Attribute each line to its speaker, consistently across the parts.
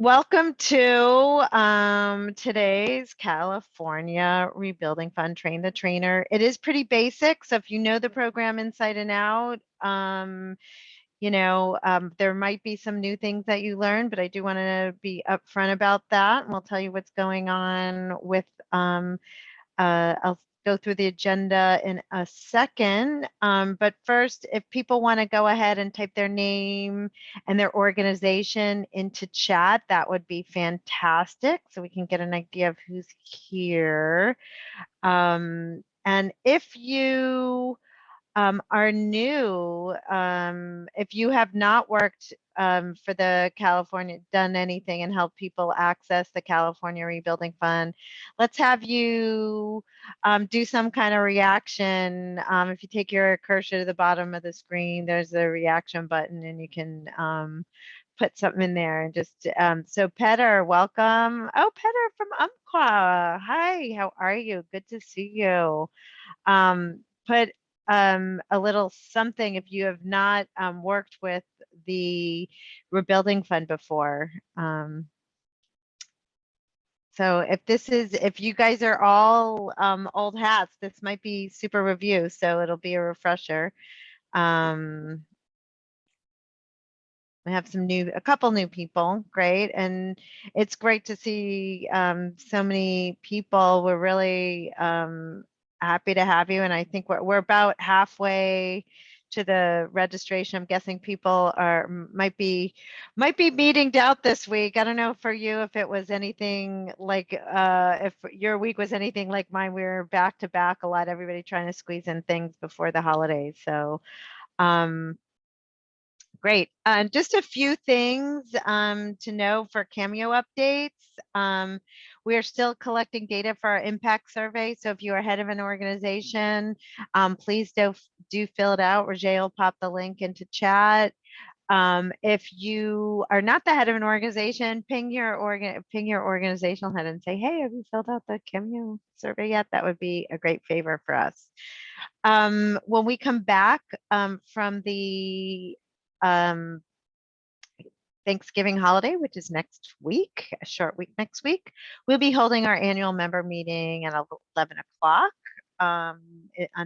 Speaker 1: Welcome to today's California Rebuilding Fund Train the Trainer. It is pretty basic, so if you know the program inside and out, there might be some new things that you learn, but I do want to be upfront about that, and we'll tell you what's going on with I'll go through the agenda in a second. But first, if people want to go ahead and type their name and their organization into chat, that would be fantastic. So we can get an idea of who's here. And if you are new, if you have not worked for the California, done anything and helped people access the California Rebuilding Fund, let's have you do some kind of reaction. If you take your cursor to the bottom of the screen, there's a reaction button and you can put something in there and just, so Petter, welcome. Oh, Petter from Umpqua. Hi, how are you? Good to see you. Put a little something if you have not worked with the Rebuilding Fund before. So if you guys are all old hats, this might be super review, so it'll be a refresher. We have a couple new people, great, and it's great to see so many people. We're really happy to have you, and I think we're about halfway to the registration. I'm guessing people might be meetinged out this week. I don't know for you if it was anything like if your week was anything like mine. We were back to back a lot. Everybody trying to squeeze in things before the holidays, so. Great. Just a few things to know for Cameo updates. We are still collecting data for our impact survey. So if you are head of an organization, please do fill it out. Roger will pop the link into chat. If you are not the head of an organization, ping your organizational head and say, hey, have you filled out the Cameo survey yet? That would be a great favor for us. When we come back from the Thanksgiving holiday, which is next week, a short week next week, we'll be holding our annual member meeting at 11 o'clock on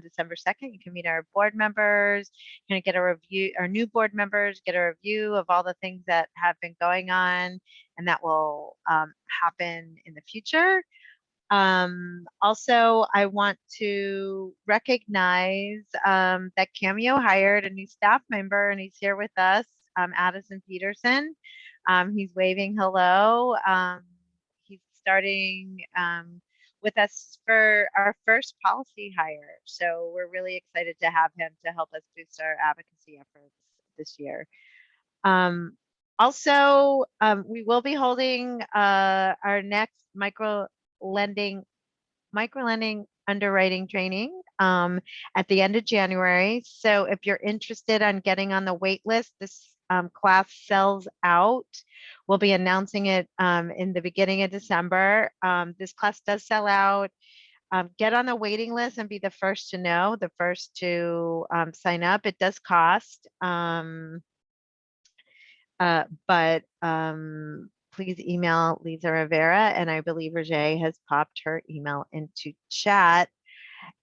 Speaker 1: December 2nd. You can meet our board members, kind of get a review, our new board members, get a review of all the things that have been going on and that will happen in the future. Also, I want to recognize that Cameo hired a new staff member and he's here with us, Addison Peterson. He's waving hello. He's starting with us for our first policy hire. So we're really excited to have him to help us boost our advocacy efforts this year. Also, we will be holding our next microlending underwriting training at the end of January. So if you're interested on getting on the wait list, this class sells out. We'll be announcing it in the beginning of December. This class does sell out. Get on the waiting list and be the first to know, the first to sign up. It does cost, but please email Lisa Rivera, and I believe Roger has popped her email into chat.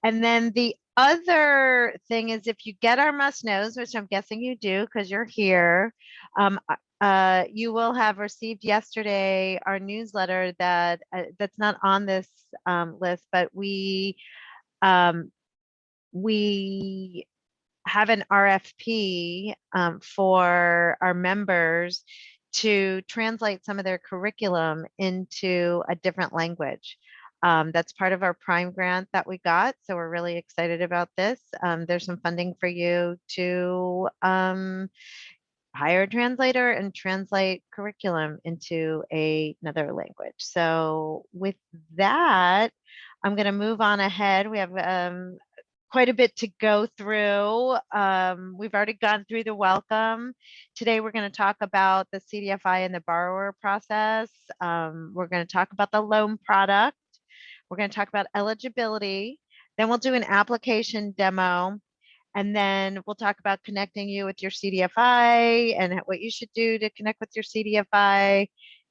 Speaker 1: And then the other thing is if you get our must knows, which I'm guessing you do because you're here, you will have received yesterday our newsletter that's not on this list, but we have an RFP for our members to translate some of their curriculum into a different language. That's part of our Prime grant that we got, so we're really excited about this. There's some funding for you to hire a translator and translate curriculum into another language. So with that, I'm going to move on ahead. We have quite a bit to go through. We've already gone through the welcome. Today, we're going to talk about the CDFI and the borrower process. We're going to talk about the loan product. We're going to talk about eligibility. Then we'll do an application demo. And then we'll talk about connecting you with your CDFI and what you should do to connect with your CDFI.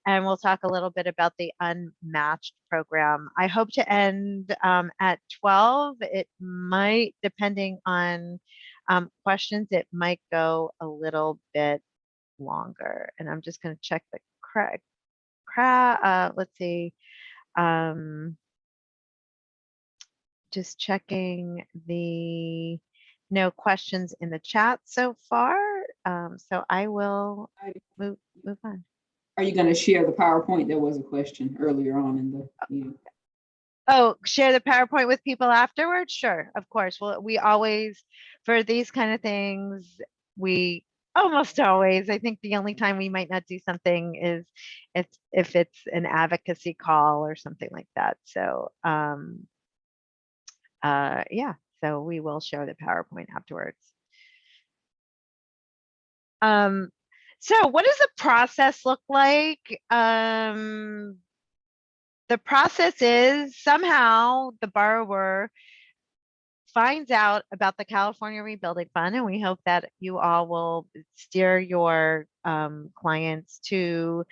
Speaker 1: and we'll talk a little bit about the Unmatched program. I hope to end at 12. It might, depending on questions, it might go a little bit longer. And I'm just going to check the let's see. Just checking the no questions in the chat so far. So I will move on.
Speaker 2: Are you going to share the PowerPoint? There was a question earlier on in the meeting.
Speaker 1: Oh, share the PowerPoint with people afterwards? Sure, of course. Well, we always, for these kind of things, we almost always, I think the only time we might not do something is if it's an advocacy call or something like that. So, yeah, so we will share the PowerPoint afterwards. So what does the process look like? The process is somehow the borrower finds out about the California Rebuilding Fund, and we hope that you all will steer your clients to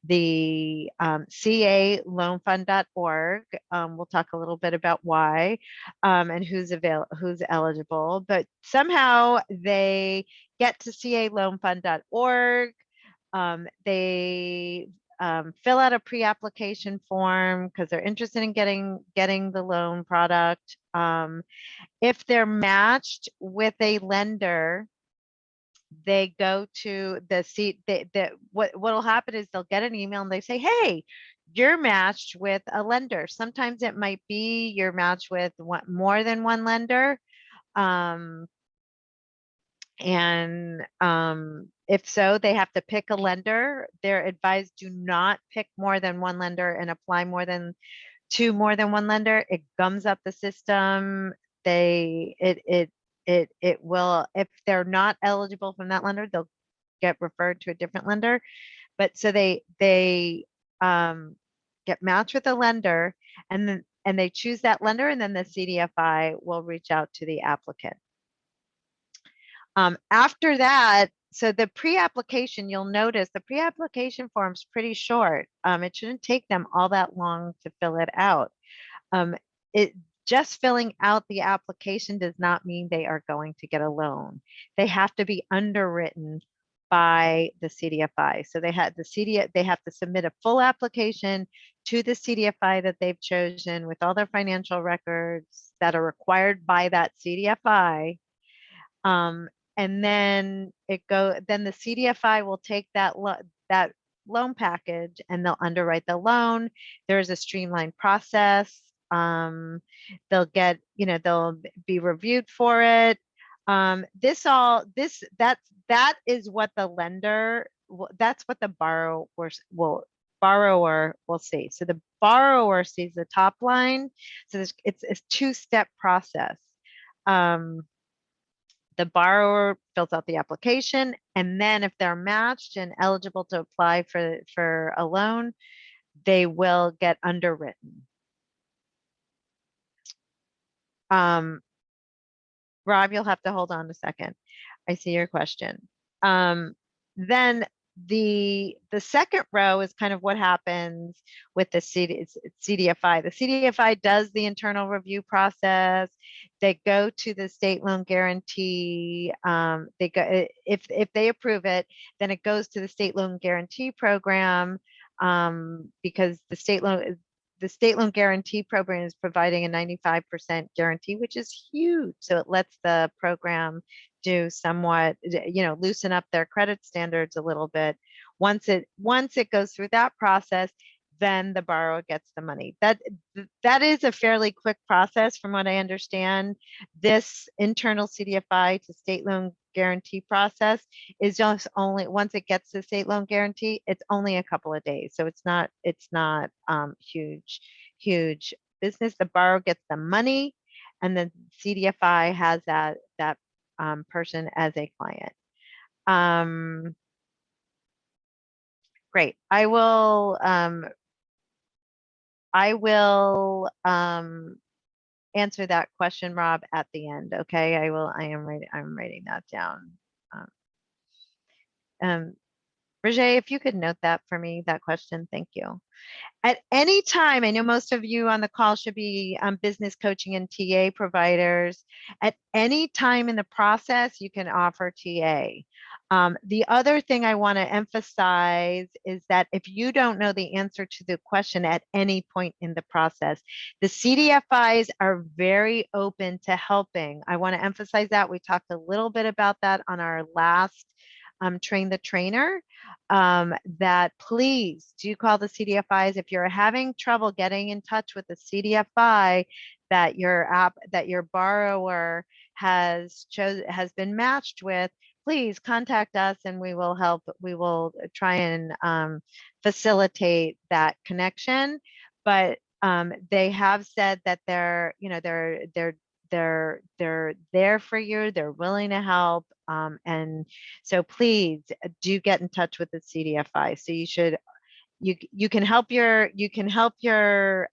Speaker 1: the caloanfund.org. We'll talk a little bit about why and who's eligible, but somehow they get to caloanfund.org. They fill out a pre-application form because they're interested in getting the loan product. If they're matched with a lender, they go to the seat. What'll happen is they'll get an email and they say, "Hey, you're matched with a lender." Sometimes it might be you're matched with more than one lender. If so, they have to pick a lender. They're advised do not pick more than one lender and apply to more than one lender. It gums up the system. It will, if they're not eligible from that lender, they'll get referred to a different lender. But so they get matched with a lender, and they choose that lender, and then the CDFI will reach out to the applicant. After that, so the pre-application, you'll notice the pre-application form's pretty short. It shouldn't take them all that long to fill it out. Just filling out the application does not mean they are going to get a loan. They have to be underwritten by the CDFI. So they have to submit a full application to the CDFI that they've chosen with all their financial records that are required by that CDFI. And then then the CDFI will take that loan package and they'll underwrite the loan. There's a streamlined process. They'll be reviewed for it. That is what the lender, that's what the borrower will see. So the borrower sees the top line. So it's a two-step process. The borrower fills out the application, and then if they're matched and eligible to apply for a loan, they will get underwritten. Rob, you'll have to hold on a second. I see your question. Then the second row is kind of what happens with the CDFI. The CDFI does the internal review process. They go to the state loan guarantee. They go, if they approve it, then it goes to the state loan guarantee program, because the state loan guarantee program is providing a 95% guarantee, which is huge. So it lets the program do somewhat, loosen up their credit standards a little bit. Once it goes through that process, then the borrower gets the money. That is a fairly quick process from what I understand. This internal CDFI to state loan guarantee process is just only, once it gets to state loan guarantee, it's only a couple of days. So it's not huge business. The borrower gets the money, and then CDFI has that person as a client. Great. I will answer that question, Rob, at the end. Okay. I'm writing that down. Roger, if you could note that for me, that question, thank you. At any time, I know most of you on the call should be business coaching and TA providers. At any time in the process, you can offer TA. The other thing I want to emphasize is that if you don't know the answer to the question at any point in the process, the CDFIs are very open to helping. I want to emphasize that. We talked a little bit about that on our last Train the Trainer, that please do call the CDFIs if you're having trouble getting in touch with the CDFI that your borrower has been matched with. Please contact us and we will help. We will try and facilitate that connection. But they have said that they're there for you. They're willing to help. And so please do get in touch with the CDFI. So you can help your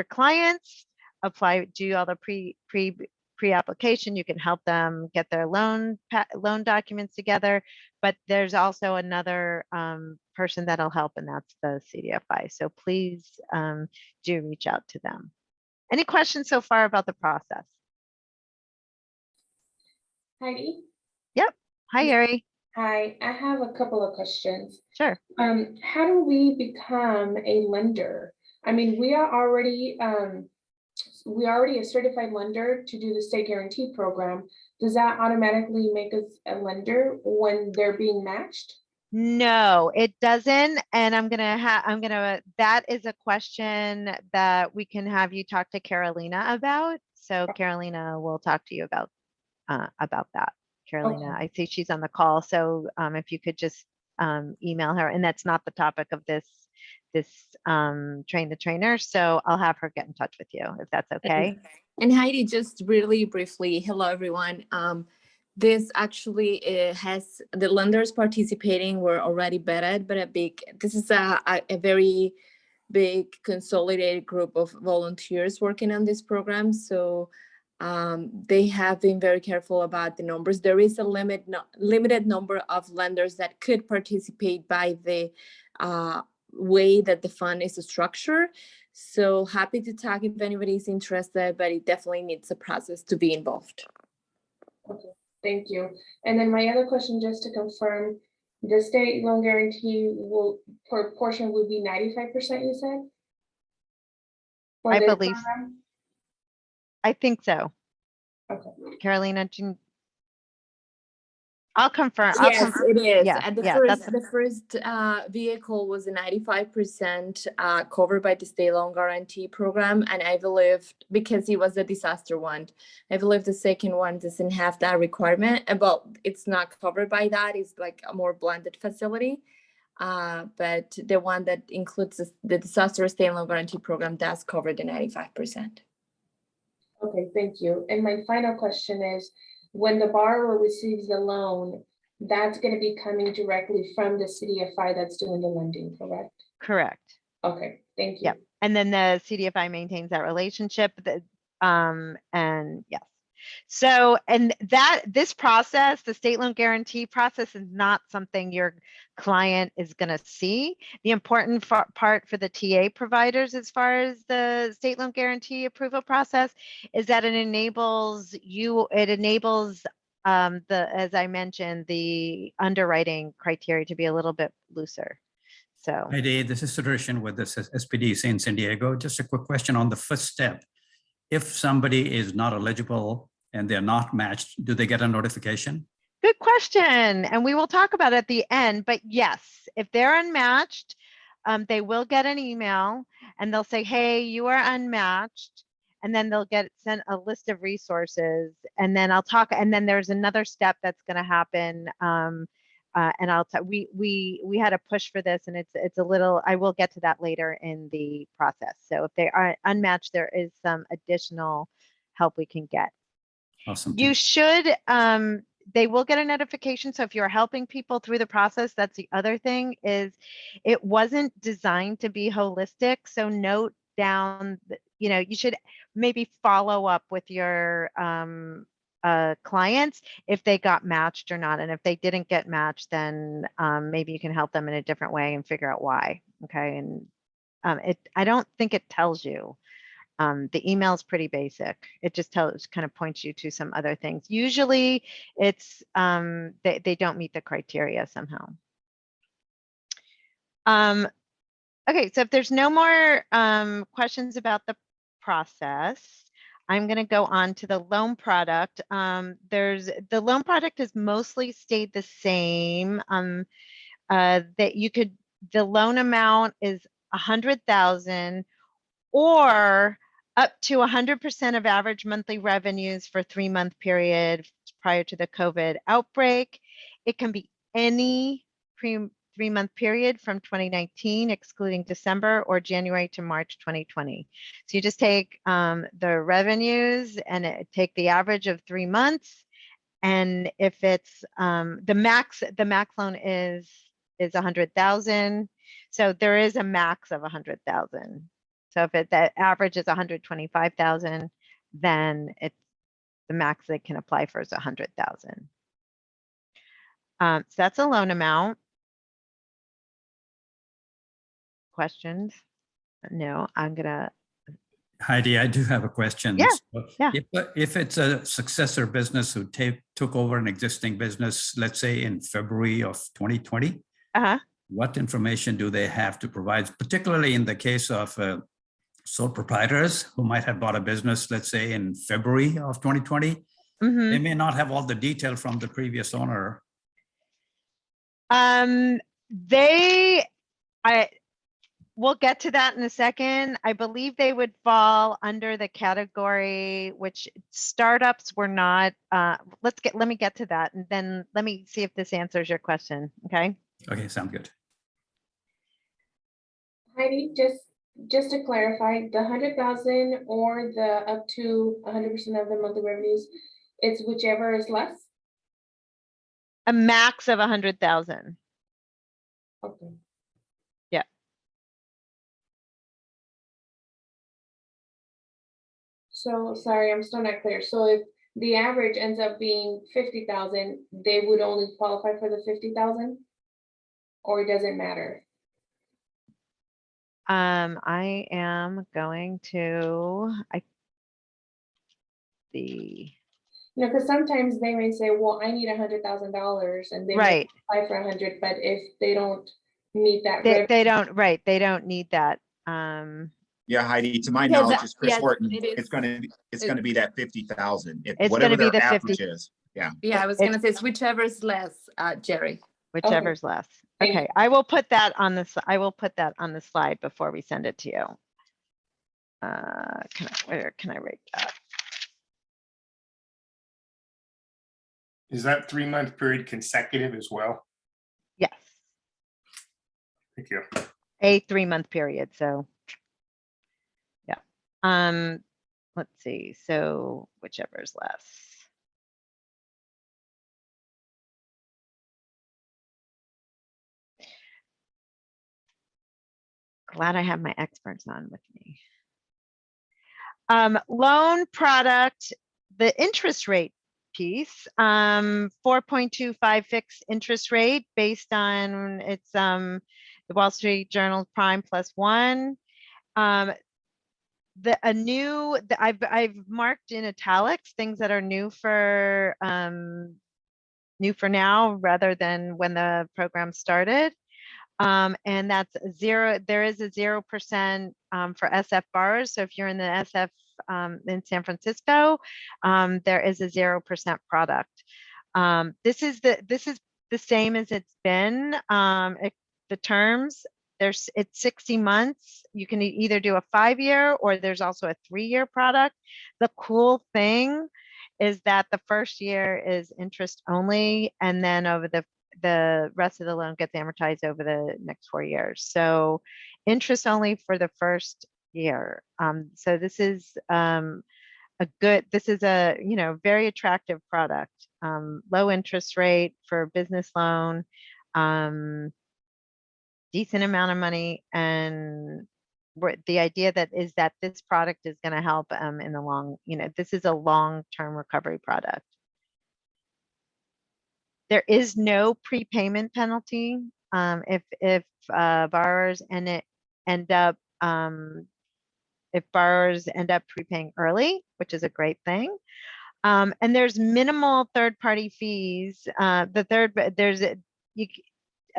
Speaker 1: clients apply, do all the pre-application. You can help them get their loan documents together, but there's also another person that'll help, and that's the CDFI. So please do reach out to them. Any questions so far about the process?
Speaker 3: Heidi?
Speaker 1: Yep. Hi, Ari.
Speaker 3: Hi, I have a couple of questions.
Speaker 1: Sure.
Speaker 3: How do we become a lender? I mean, we are already a certified lender to do the state guarantee program. Does that automatically make us a lender when they're being matched?
Speaker 1: No, it doesn't. And that is a question that we can have you talk to Carolina about. So Carolina will talk to you about that. Carolina,
Speaker 3: Okay.
Speaker 1: I see she's on the call. So if you could just email her, and that's not the topic of this Train the Trainer. So I'll have her get in touch with you if that's okay.
Speaker 4: And Heidi, just really briefly, hello everyone. This actually has the lenders participating were already vetted, but this is a very big consolidated group of volunteers working on this program. So they have been very careful about the numbers. There is a limited number of lenders that could participate by the way that the fund is structured. So happy to talk if anybody's interested, but it definitely needs a process to be involved.
Speaker 3: Okay, thank you. And then my other question, just to confirm, the state loan guarantee portion will be 95%, you said?
Speaker 1: I believe. I think so.
Speaker 3: Okay.
Speaker 1: Carolina, I'll confirm.
Speaker 4: Yes, it is.
Speaker 1: Yeah,
Speaker 4: The first vehicle was a 95% covered by the state loan guarantee program, and I believe because it was a disaster one, I believe the second one doesn't have that requirement. Well, it's not covered by that. It's like a more blended facility, but the one that includes the disaster state loan guarantee program does cover the 95%.
Speaker 3: Okay, thank you. And my final question is, when the borrower receives the loan, that's going to be coming directly from the CDFI that's doing the lending, correct?
Speaker 1: Correct.
Speaker 3: Okay, thank you.
Speaker 1: Yep. And then the CDFI maintains that relationship. And yes. So, and this process, the state loan guarantee process, is not something your client is going to see. The important part for the TA providers as far as the state loan guarantee approval process is that it enables as I mentioned, the underwriting criteria to be a little bit looser. So.
Speaker 5: Heidi, this is Sudarshan with this SPDC in San Diego. Just a quick question on the first step. If somebody is not eligible and they're not matched, do they get a notification?
Speaker 1: Good question. And we will talk about it at the end. But yes, if they're unmatched, they will get an email and they'll say, hey, you are unmatched. And then they'll get sent a list of resources. And then and then there's another step that's going to happen. And I'll tell we had a push for this, and it's a little, I will get to that later in the process. So if they are unmatched, there is some additional help we can get.
Speaker 5: Awesome.
Speaker 1: You should, they will get a notification. So if you're helping people through the process, that's the other thing, is it wasn't designed to be holistic. So note down, you should maybe follow up with your clients if they got matched or not. And if they didn't get matched, then maybe you can help them in a different way and figure out why. Okay. And I don't think it tells you. The email is pretty basic. It just kind of points you to some other things. Usually it's they don't meet the criteria somehow. Okay, so if there's no more questions about the process, I'm going to go on to the loan product. The loan product has mostly stayed the same. The loan amount is 100,000 or up to 100% of average monthly revenues for 3-month period prior to the COVID outbreak. It can be any 3-month period from 2019, excluding December, or January to March 2020. So you just take the revenues and take the average of 3 months. And if it's the max loan is 100,000. So there is a max of 100,000. So if that average is 125,000, then the max they can apply for is 100,000. So that's a loan amount. Questions? No, I'm gonna.
Speaker 5: Heidi, I do have a question.
Speaker 1: Yeah,
Speaker 5: So
Speaker 1: yeah.
Speaker 5: If it's a successor business who took over an existing business, let's say in February of 2020, what information do they have to provide, particularly in the case of sole proprietors who might have bought a business, let's say in February of 2020? They may not have all the detail from the previous owner.
Speaker 1: We'll get to that in a second. I believe they would fall under the category which startups were not. Let me get to that, and then let me see if this answers your question. Okay.
Speaker 5: Okay, sound good.
Speaker 3: Heidi, just to clarify, the 100,000 or the up to 100% of the monthly revenues, it's whichever is less.
Speaker 1: A max of 100,000.
Speaker 3: Okay.
Speaker 1: Yeah.
Speaker 3: So sorry, I'm still not clear. So if the average ends up being 50,000, they would only qualify for the 50,000, or it doesn't matter?
Speaker 1: I am going to.
Speaker 3: Because sometimes they may say, "Well, I need $100,000," and they
Speaker 1: Right.
Speaker 3: may apply for 100, but if they don't meet that,
Speaker 1: They don't. Right. They don't need that.
Speaker 6: Yeah, Heidi, to my knowledge, it's Chris Horton. It's gonna be that 50,000.
Speaker 1: It's
Speaker 6: Whatever
Speaker 1: gonna be
Speaker 6: their
Speaker 1: the 50.
Speaker 6: average is. Yeah.
Speaker 4: Yeah, I was gonna say it's whichever's less, Jerry.
Speaker 1: Whichever's less.
Speaker 3: Thank
Speaker 1: Okay, I will put that on the slide before we send it to you. Where can I write that?
Speaker 7: Is that 3-month period consecutive as well?
Speaker 1: Yes.
Speaker 7: Thank you.
Speaker 1: A 3-month period. So yeah. Let's see. So whichever's less. Glad I have my experts on with me. Loan product, the interest rate piece, 4.25 fixed interest rate based on its the Wall Street Journal Prime +1. I've marked in italics things that are new for now rather than when the program started. And that's zero. There is a 0% for SF borrowers. So if you're in the SF in San Francisco, there is a 0% product. This is the same as it's been. The terms, it's 60 months. You can either do a 5-year or there's also a 3-year product. The cool thing is that the first year is interest only, and then over the rest of the loan gets amortized over the next 4 years. So interest only for the first year. So this is a very attractive product. Low interest rate for business loan, decent amount of money, and the idea that this product is going to help in the long, this is a long-term recovery product. There is no prepayment penalty if borrowers end up prepaying early, which is a great thing. And there's minimal third-party fees.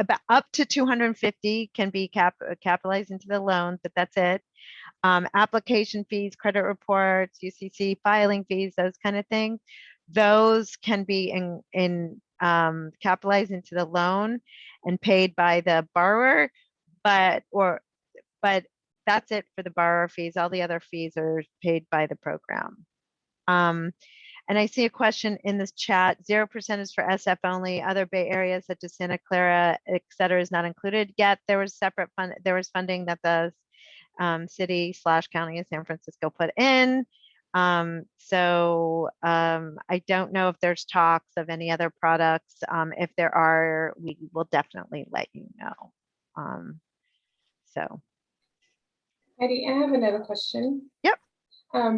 Speaker 1: About up to 250 can be capitalized into the loan, but that's it. Application fees, credit reports, UCC filing fees, those kind of things. Those can be capitalized into the loan and paid by the borrower, but that's it for the borrower fees. All the other fees are paid by the program. And I see a question in this chat, 0% is for SF only, other Bay areas such as Santa Clara, et cetera, is not included yet. There was separate funding that the city/county of San Francisco put in. So I don't know if there's talks of any other products. If there are, we will definitely let you know. So.
Speaker 3: Heidi, I have another question.
Speaker 1: Yep.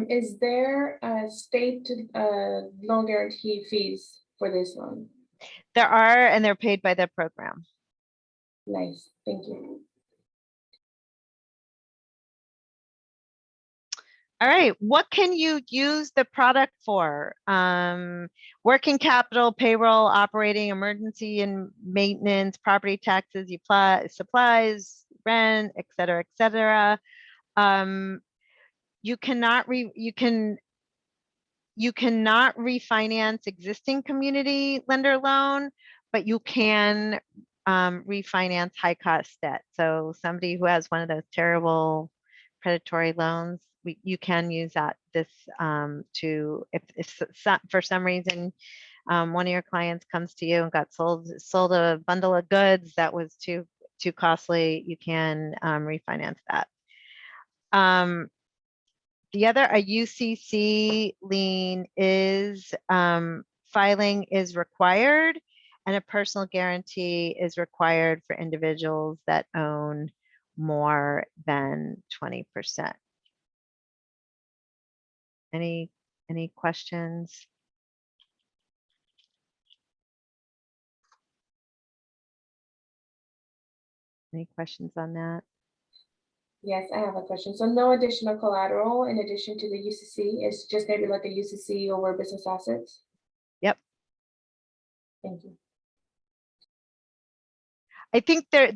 Speaker 3: Is there a state loan guarantee fees for this loan?
Speaker 1: There are, and they're paid by the program.
Speaker 3: Nice, thank you.
Speaker 1: All right, what can you use the product for? Working capital, payroll, operating, emergency and maintenance, property taxes, supplies, rent, et cetera, et cetera. You cannot refinance existing community lender loan, but you can refinance high cost debt. So somebody who has one of those terrible predatory loans, you can use this to, if for some reason one of your clients comes to you and got sold a bundle of goods that was too costly, you can refinance that. The other, a UCC lien is filing is required, and a personal guarantee is required for individuals that own more than 20%. Any questions? Any questions on that?
Speaker 3: Yes, I have a question. So no additional collateral in addition to the UCC, it's just maybe like a UCC over business assets?
Speaker 1: Yep.
Speaker 3: Thank you.
Speaker 1: I think well,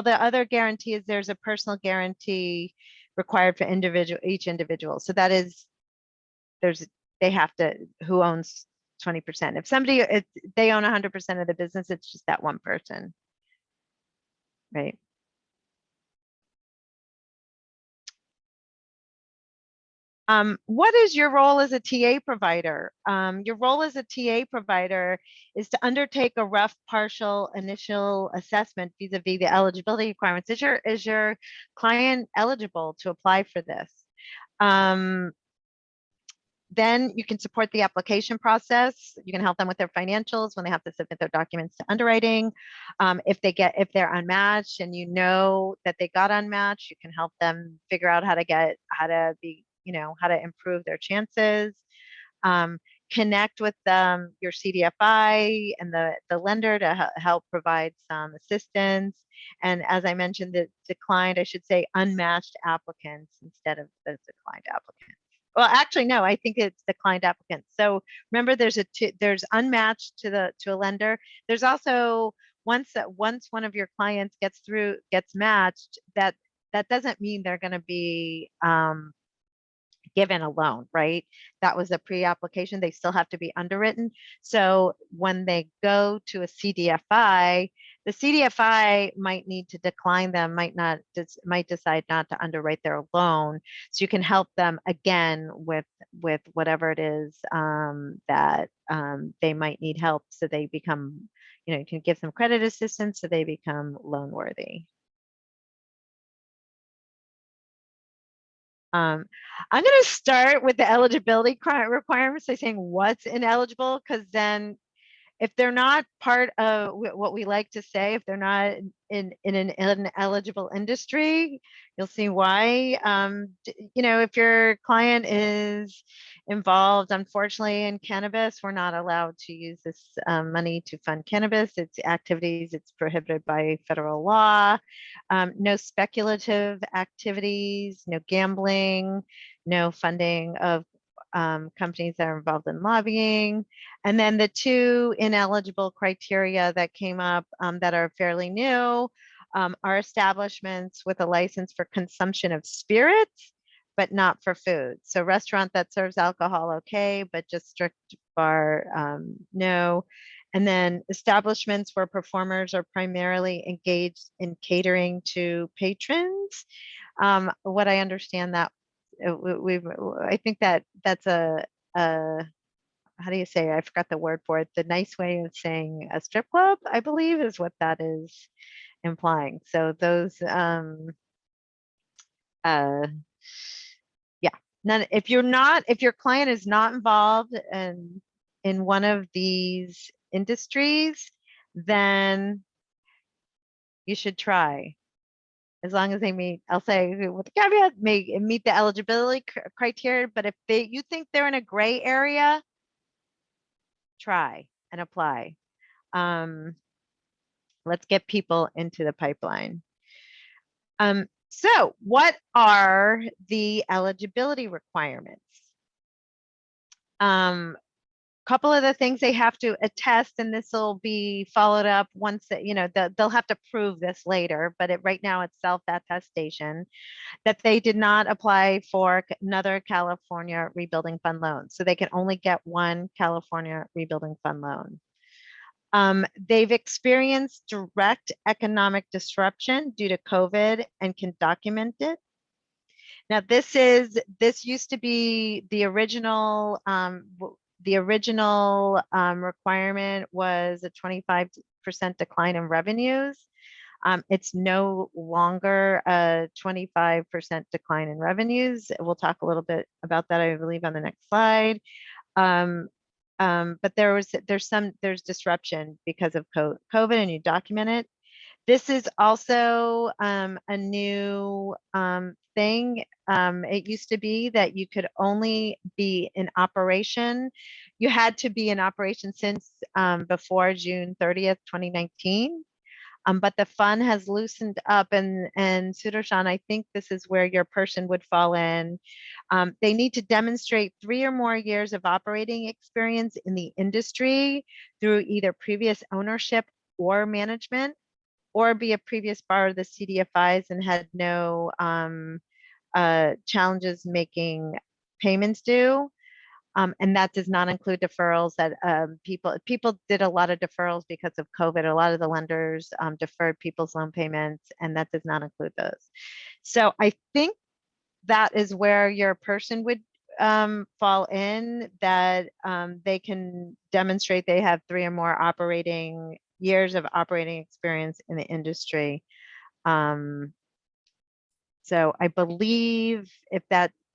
Speaker 1: the other guarantee is there's a personal guarantee required for each individual. So that is, they have to, who owns 20%. If they own 100% of the business, it's just that one person, right? What is your role as a TA provider? Your role as a TA provider is to undertake a rough partial initial assessment vis-a-vis the eligibility requirements. Is your client eligible to apply for this? Then you can support the application process. You can help them with their financials when they have to submit their documents to underwriting. If they're unmatched and you know that they got unmatched, you can help them figure out how to improve their chances. Connect with your CDFI and the lender to help provide some assistance. And as I mentioned, the declined, I should say unmatched applicants instead of the declined applicants. Well, actually, no, I think it's declined applicants. So remember, there's unmatched to a lender. There's also once one of your clients gets matched, that doesn't mean they're going to be given a loan, right? That was a pre-application. They still have to be underwritten. So when they go to a CDFI, the CDFI might need to decline them, might decide not to underwrite their loan. So you can help them again with whatever it is that they might need help, so they become, you can give them credit assistance so they become loan worthy. I'm going to start with the eligibility requirements by saying what's ineligible, because then if they're not part of what we like to say, if they're not in an ineligible industry, you'll see why. You know, if your client is involved, unfortunately, in cannabis, we're not allowed to use this money to fund cannabis. It's activities, it's prohibited by federal law. No speculative activities, no gambling, no funding of companies that are involved in lobbying. And then the two ineligible criteria that came up that are fairly new are establishments with a license for consumption of spirits, but not for food. So restaurant that serves alcohol, okay, but just strict bar, no. And then establishments where performers are primarily engaged in catering to patrons. What I understand that I think that's a how do you say, I forgot the word for it. The nice way of saying a strip club, I believe, is what that is implying. So those, yeah, if your client is not involved in one of these industries, then you should try. As long as they meet, I'll say with the caveat, meet the eligibility criteria. But if you think they're in a gray area, try and apply. Let's get people into the pipeline. So what are the eligibility requirements? Couple of the things they have to attest, and this will be followed up once that, you know, they'll have to prove this later, but right now it's self-attestation that they did not apply for another California Rebuilding Fund loan. So they can only get one California Rebuilding Fund loan. They've experienced direct economic disruption due to COVID and can document it. Now, this used to be the original requirement was a 25% decline in revenues. It's no longer a 25% decline in revenues. We'll talk a little bit about that, I believe, on the next slide. But there's disruption because of COVID, and you document it. This is also a new thing. It used to be that you could only be in operation. You had to be in operation since before June 30th, 2019. But the fund has loosened up, and Sudarshan, I think this is where your person would fall in. They need to demonstrate 3 or more years of operating experience in the industry through either previous ownership or management, or be a previous borrower of the CDFIs and had no challenges making payments due. And that does not include deferrals that people did a lot of deferrals because of COVID. A lot of the lenders deferred people's loan payments, and that does not include those. So I think that is where your person would fall in, that they can demonstrate they have 3 or more years of operating experience in the industry. So I believe if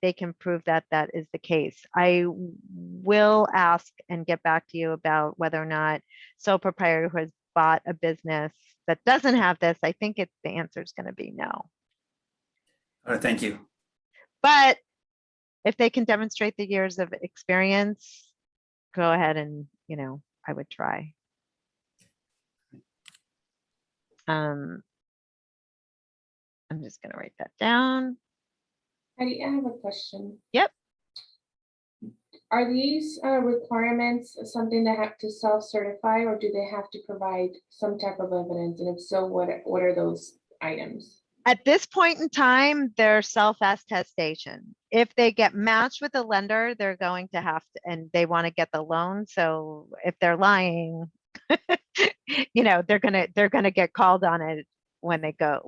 Speaker 1: they can prove that that is the case. I will ask and get back to you about whether or not sole proprietor who has bought a business that doesn't have this. I think the answer is going to be no.
Speaker 5: All right, thank you.
Speaker 1: But if they can demonstrate the years of experience, go ahead and, you know, I would try. I'm just going to write that down.
Speaker 3: Heidi, I have a question.
Speaker 1: Yep.
Speaker 3: Are these requirements something they have to self-certify, or do they have to provide some type of evidence? And if so, what are those items?
Speaker 1: At this point in time, they're self-attestation. If they get matched with a lender, they're going to have to, and they want to get the loan. So if they're lying, you know, they're gonna get called on it when they go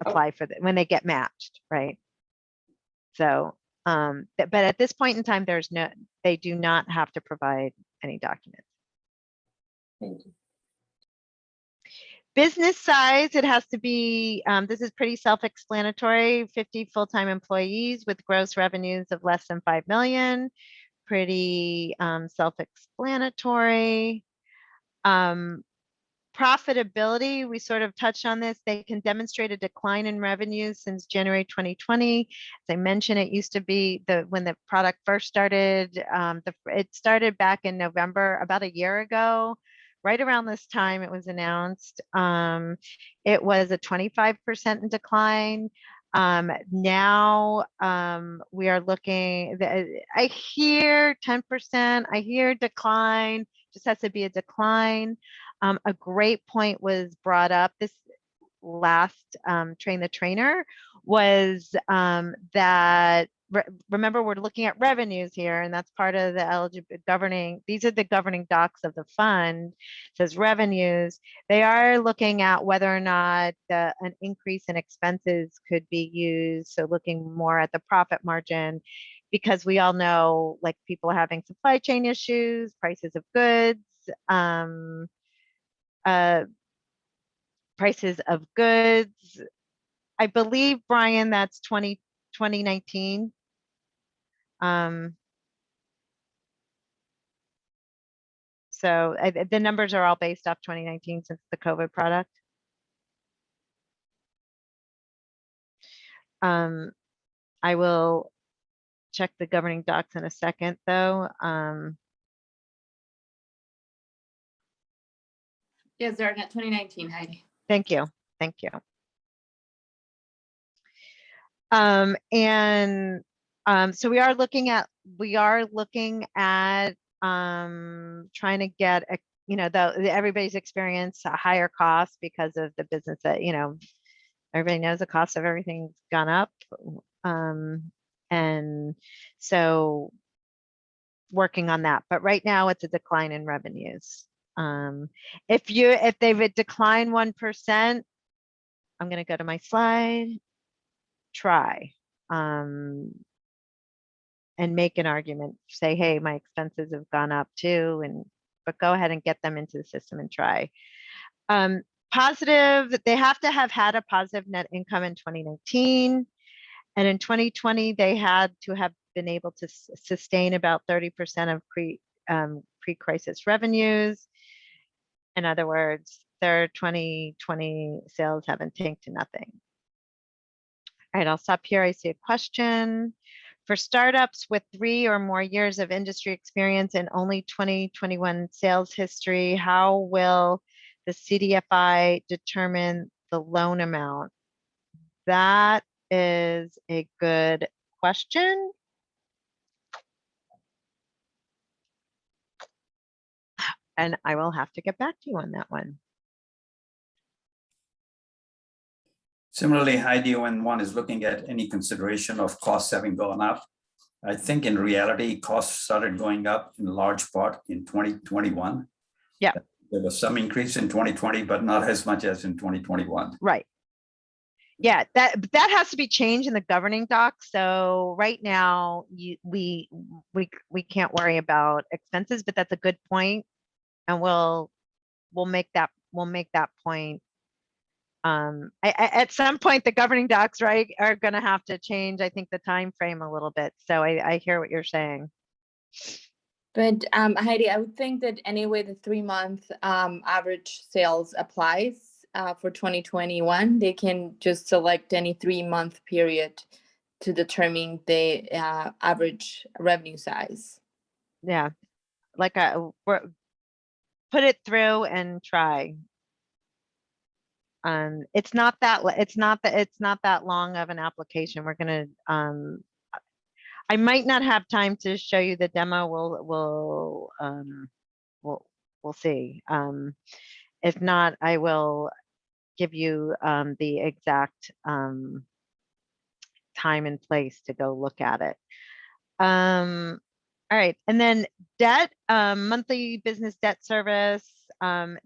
Speaker 1: apply for when they get matched, right? So, but at this point in time, they do not have to provide any documents.
Speaker 3: Thank you.
Speaker 1: Business size, it has to be, this is pretty self-explanatory, 50 full-time employees with gross revenues of less than 5 million, pretty self-explanatory. Profitability, we sort of touched on this. They can demonstrate a decline in revenue since January 2020. As I mentioned, it used to be when the product first started, it started back in November, about a year ago. Right around this time it was announced. It was a 25% decline. Now we are looking, I hear 10%, I hear decline, just has to be a decline. A great point was brought up this last Train the Trainer was that remember, we're looking at revenues here, and that's part of the governing. These are the governing docs of the fund. It says revenues. They are looking at whether or not an increase in expenses could be used. So looking more at the profit margin, because we all know, like, people are having supply chain issues, prices of goods, prices of goods. I believe, Brian, that's 2019. So the numbers are all based off 2019 since the COVID product. I will check the governing docs in a second, though.
Speaker 4: Yes, they're not 2019, Heidi.
Speaker 1: Thank you. Thank you. So we are looking at trying to get everybody's experience a higher cost because of the business that, everybody knows the cost of everything's gone up. And so working on that, but right now it's a decline in revenues. If they've declined 1%, I'm going to go to my slide, try, and make an argument, say, hey, my expenses have gone up too, but go ahead and get them into the system and try. Positive, they have to have had a positive net income in 2019. And in 2020, they had to have been able to sustain about 30% of pre-crisis revenues. In other words, their 2020 sales haven't tanked to nothing. All right, I'll stop here. I see a question. For startups with 3 or more years of industry experience and only 2021 sales history, how will the CDFI determine the loan amount? That is a good question. And I will have to get back to you on that one.
Speaker 5: Similarly, Heidi, when one is looking at any consideration of costs having gone up, I think in reality, costs started going up in large part in 2021.
Speaker 1: Yeah.
Speaker 5: There was some increase in 2020, but not as much as in 2021.
Speaker 1: Right. Yeah, that has to be changed in the governing doc. So right now, we can't worry about expenses, but that's a good point, and we'll make that point. At some point, the governing docs, right, are going to have to change, I think, the time frame a little bit. So I hear what you're saying.
Speaker 4: But Heidi, I would think that anyway, the 3-month average sales applies for 2021. They can just select any 3-month period to determine the average revenue size.
Speaker 1: Yeah, like put it through and try. It's not that long of an application. We're gonna I might not have time to show you the demo. We'll see. If not, I will give you the exact time and place to go look at it. All right, and then debt, monthly business debt service,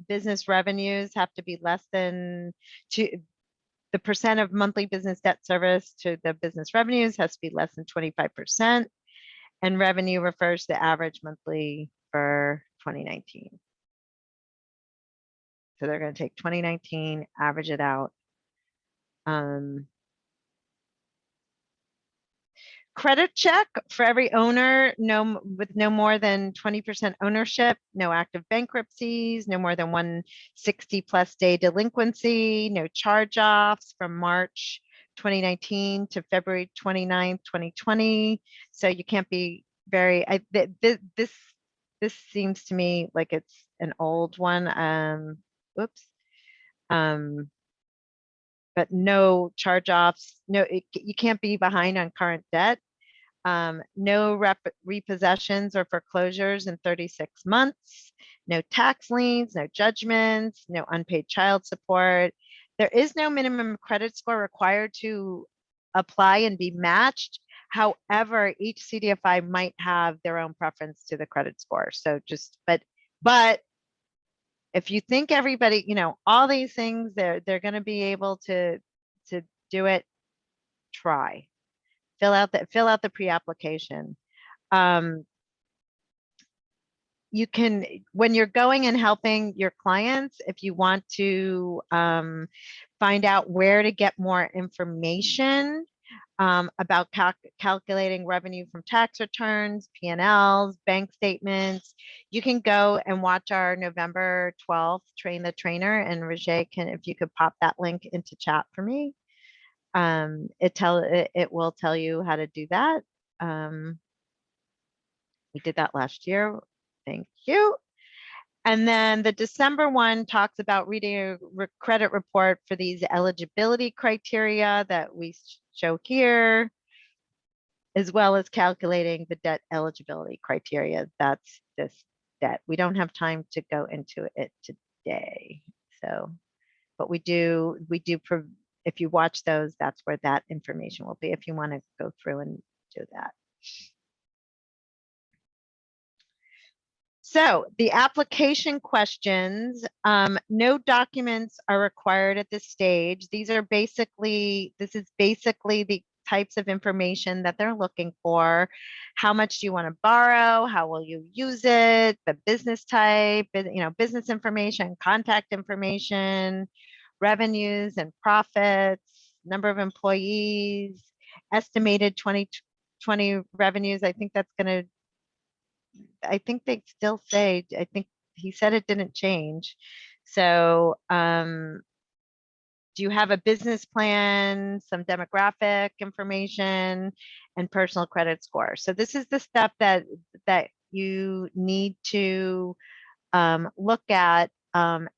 Speaker 1: business revenues have to be less than the percent of monthly business debt service to the business revenues has to be less than 25%, and revenue refers to average monthly for 2019. So they're going to take 2019, average credit check for every owner, with no more than 20% ownership, no active bankruptcies, no more than 160 plus day delinquency, no charge-offs from March 2019 to February 29th, 2020. So you can't be very, this seems to me like it's an old one. Whoops. But no charge-offs, you can't be behind on current debt. No repossessions or foreclosures in 36 months, no tax liens, no judgments, no unpaid child support. There is no minimum credit score required to apply and be matched. However, each CDFI might have their own preference to the credit score. So but if you think everybody, all these things, they're going to be able to do it, try. Fill out the pre-application. You can, when you're going and helping your clients, if you want to find out where to get more information about calculating revenue from tax returns, P&Ls, bank statements, you can go and watch our November 12th Train the Trainer, and Roger if you could pop that link into chat for me. It will tell you how to do that. We did that last year. Thank you. And then the December one talks about reading a credit report for these eligibility criteria that we show here, as well as calculating the debt eligibility criteria. That's this debt. We don't have time to go into it today. So, but we do, if you watch those, that's where that information will be if you want to go through and do that. So the application questions, no documents are required at this stage. This is basically the types of information that they're looking for. How much do you want to borrow? How will you use it? The business type, business information, contact information, revenues and profits, number of employees, estimated 2020 revenues. I think they still say, I think he said it didn't change. So do you have a business plan, some demographic information, and personal credit score? So this is the stuff that you need to look at on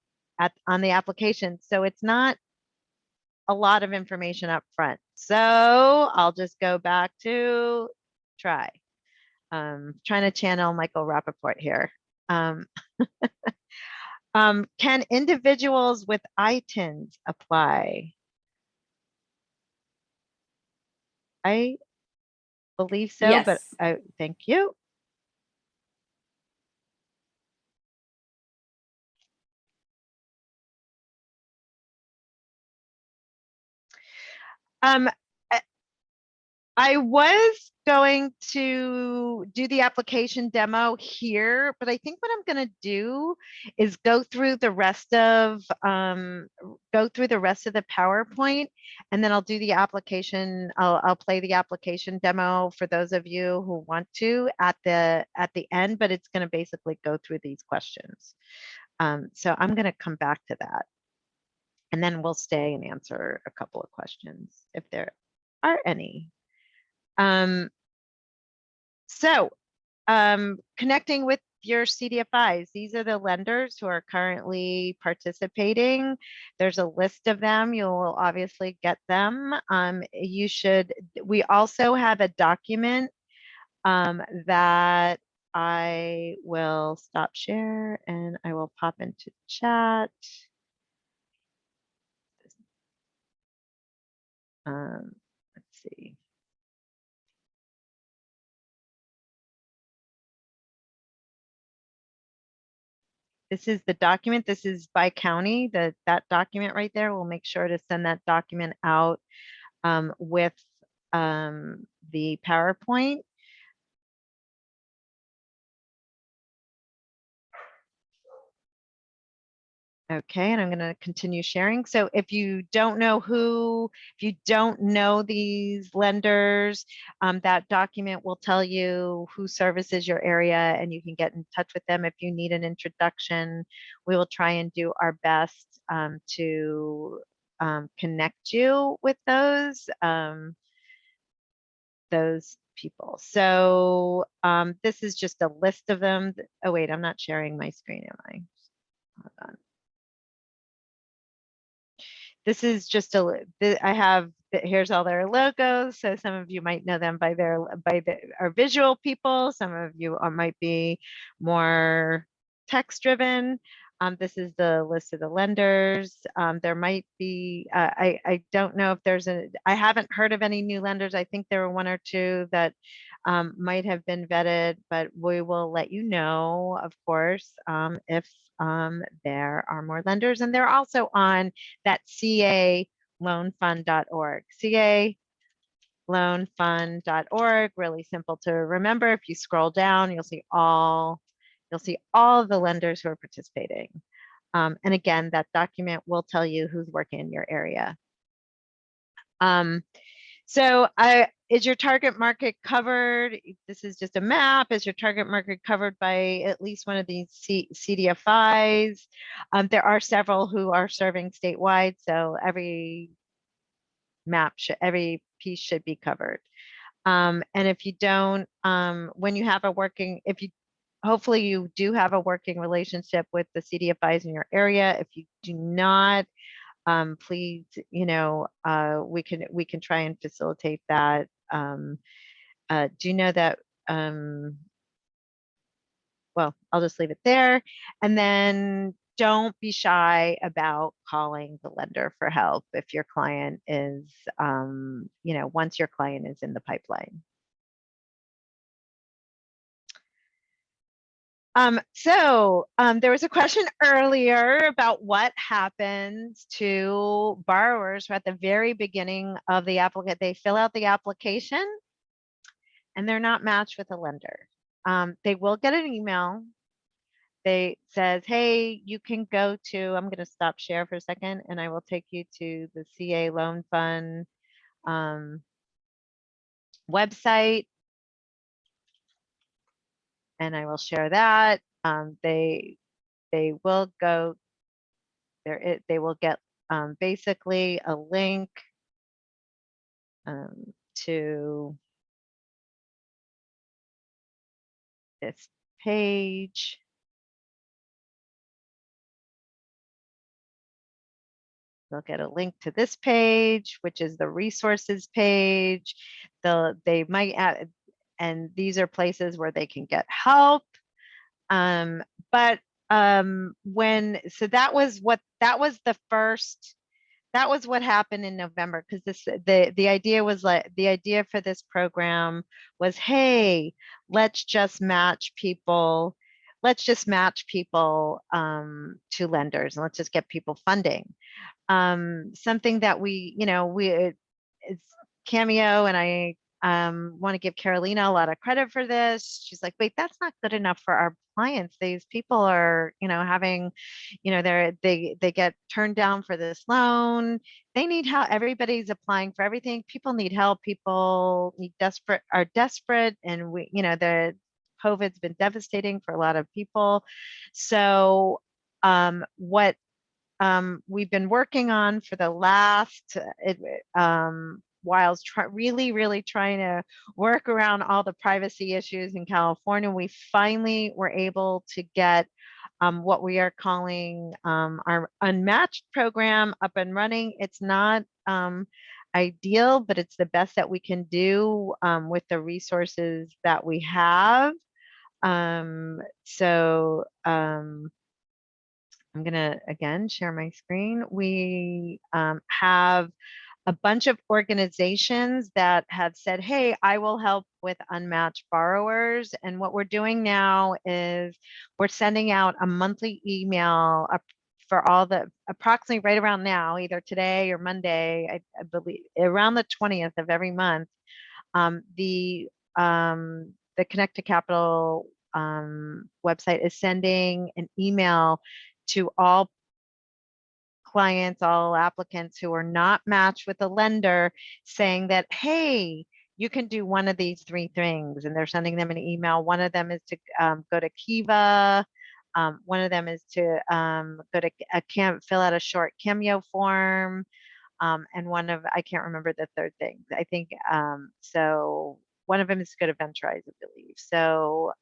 Speaker 1: the application. So it's not a lot of information up front. So I'll just go back to try. Trying to channel Michael Rappaport here. Can individuals with ITINs apply? I believe so,
Speaker 4: Yes.
Speaker 1: but thank you. I was going to do the application demo here, but I think what I'm going to do is go through the rest of the PowerPoint, and then I'll do the application. I'll play the application demo for those of you who want to at the end, but it's going to basically go through these questions. So I'm going to come back to that, and then we'll stay and answer a couple of questions if there are any. Connecting with your CDFIs, these are the lenders who are currently participating. There's a list of them. You'll obviously get them. We also have a document that I will stop share and I will pop into chat. Let's see. This is the document. This is by county. That document right there. We'll make sure to send that document out with the PowerPoint. Okay, and I'm going to continue sharing. So if you don't know these lenders, that document will tell you who services your area, and you can get in touch with them if you need an introduction. We will try and do our best to connect you with those people. So this is just a list of them. Oh wait, I'm not sharing my screen, am I? Hold on. This is just here's all their logos. So some of you might know them by our visual people. Some of you might be more text driven. This is the list of the lenders. There might be, I don't know if I haven't heard of any new lenders. I think there were one or two that might have been vetted, but we will let you know, of course, if there are more lenders. And they're also on that caloanfund.org. caloanfund.org, really simple to remember. If you scroll down, you'll see all the lenders who are participating. And again, that document will tell you who's working in your area. So is your target market covered? This is just a map. Is your target market covered by at least one of these CDFIs? There are several who are serving statewide, so every piece should be covered. And if you don't, when you have hopefully you do have a working relationship with the CDFIs in your area. If you do not, please, we can try and facilitate that. Do you know that, well, I'll just leave it there. And then don't be shy about calling the lender for help if your client is, once your client is in the pipeline. There was a question earlier about what happens to borrowers who at the very beginning of the applicant, they fill out the application and they're not matched with a lender. They will get an email. They says, hey, you can go to, I'm going to stop share for a second and I will take you to the CA Loan Fund website. And I will share that. They will go there. They will get basically a link to this page. They'll get a link to this page, which is the resources page. They might add, and these are places where they can get help. That was what happened in November, because the idea for this program was, hey, let's just match people to lenders and let's just get people funding. Something that it's Cameo, and I want to give Carolina a lot of credit for this. She's like, wait, that's not good enough for our clients. These people are, having, they get turned down for this loan. They need help. Everybody's applying for everything. People need help. People are desperate, and the COVID's been devastating for a lot of people. So what we've been working on for the last while really trying to work around all the privacy issues in California, we finally were able to get what we are calling our Unmatched program up and running. It's not ideal, but it's the best that we can do with the resources that we have. I'm going to, again, share my screen. We have a bunch of organizations that have said, hey, I will help with unmatched borrowers. And what we're doing now is we're sending out a monthly email for all approximately right around now, either today or Monday, I believe, around the 20th of every month. The Connect to Capital website is sending an email to all clients, all applicants who are not matched with a lender, saying that, hey, you can do one of these 3 things, and they're sending them an email. One of them is to go to Kiva. One of them is to go to fill out a short Cameo form. And I can't remember the third thing. I think, so one of them is to go to Venturize, I believe. So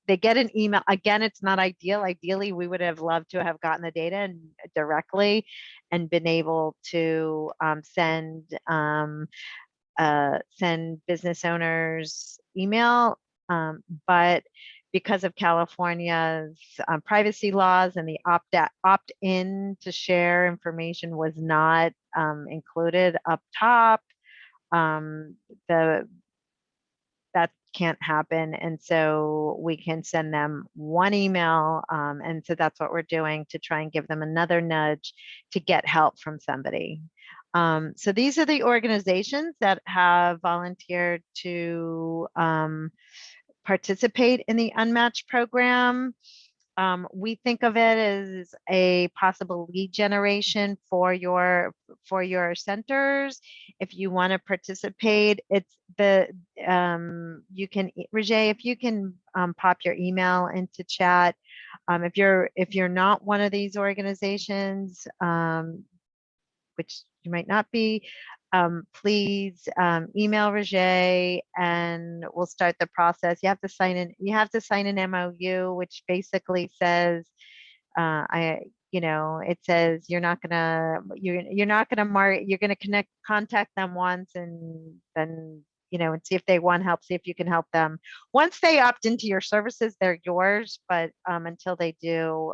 Speaker 1: they get an email. Again, it's not ideal. Ideally, we would have loved to have gotten the data directly and been able to send business owners email. But because of California's privacy laws and the opt-in to share information was not included up top, that can't happen. And so we can send them one email. And so that's what we're doing to try and give them another nudge to get help from somebody. So these are the organizations that have volunteered to participate in the Unmatched program. We think of it as a possible lead generation for your centers. If you want to participate, it's you can, Rajay, if you can pop your email into chat. If you're not one of these organizations, which you might not be, please email Rajay and we'll start the process. You have to sign in. You have to sign an MOU, which basically says, it says you're not gonna contact them once and then, and see if they want help, see if you can help them. Once they opt into your services, they're yours. But until they do,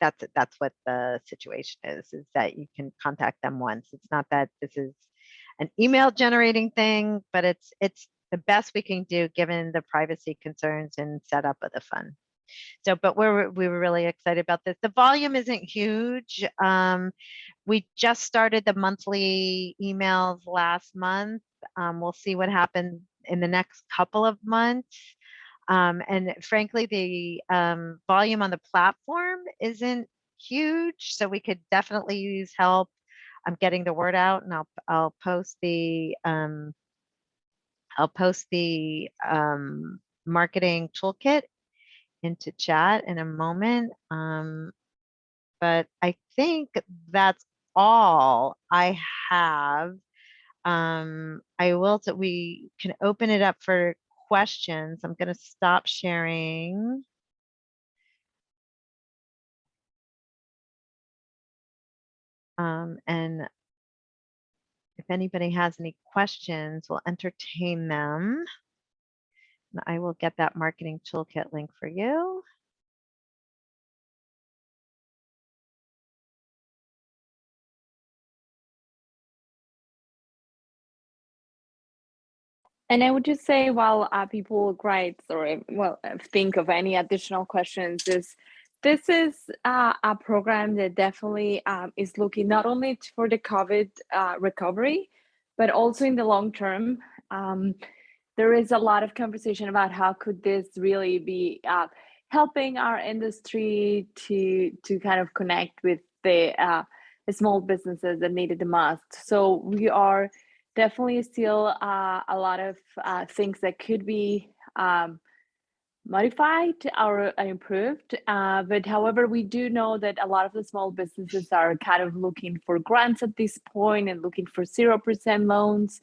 Speaker 1: that's what the situation is that you can contact them once. It's not that this is an email generating thing, but it's the best we can do given the privacy concerns and setup of the fund. So, but we were really excited about this. The volume isn't huge. We just started the monthly emails last month. We'll see what happens in the next couple of months. And frankly, the volume on the platform isn't huge, so we could definitely use help getting the word out. And I'll post the marketing toolkit into chat in a moment. But I think that's all I have. We can open it up for questions. I'm going to stop sharing. And if anybody has any questions, we'll entertain them. And I will get that marketing toolkit link for you.
Speaker 4: And I would just say, while people write or think of any additional questions, this is a program that definitely is looking not only for the COVID recovery, but also in the long term. There is a lot of conversation about how could this really be helping our industry to kind of connect with the small businesses that need it the most. So we are definitely still a lot of things that could be modified or improved. But however, we do know that a lot of the small businesses are kind of looking for grants at this point and looking for 0% loans.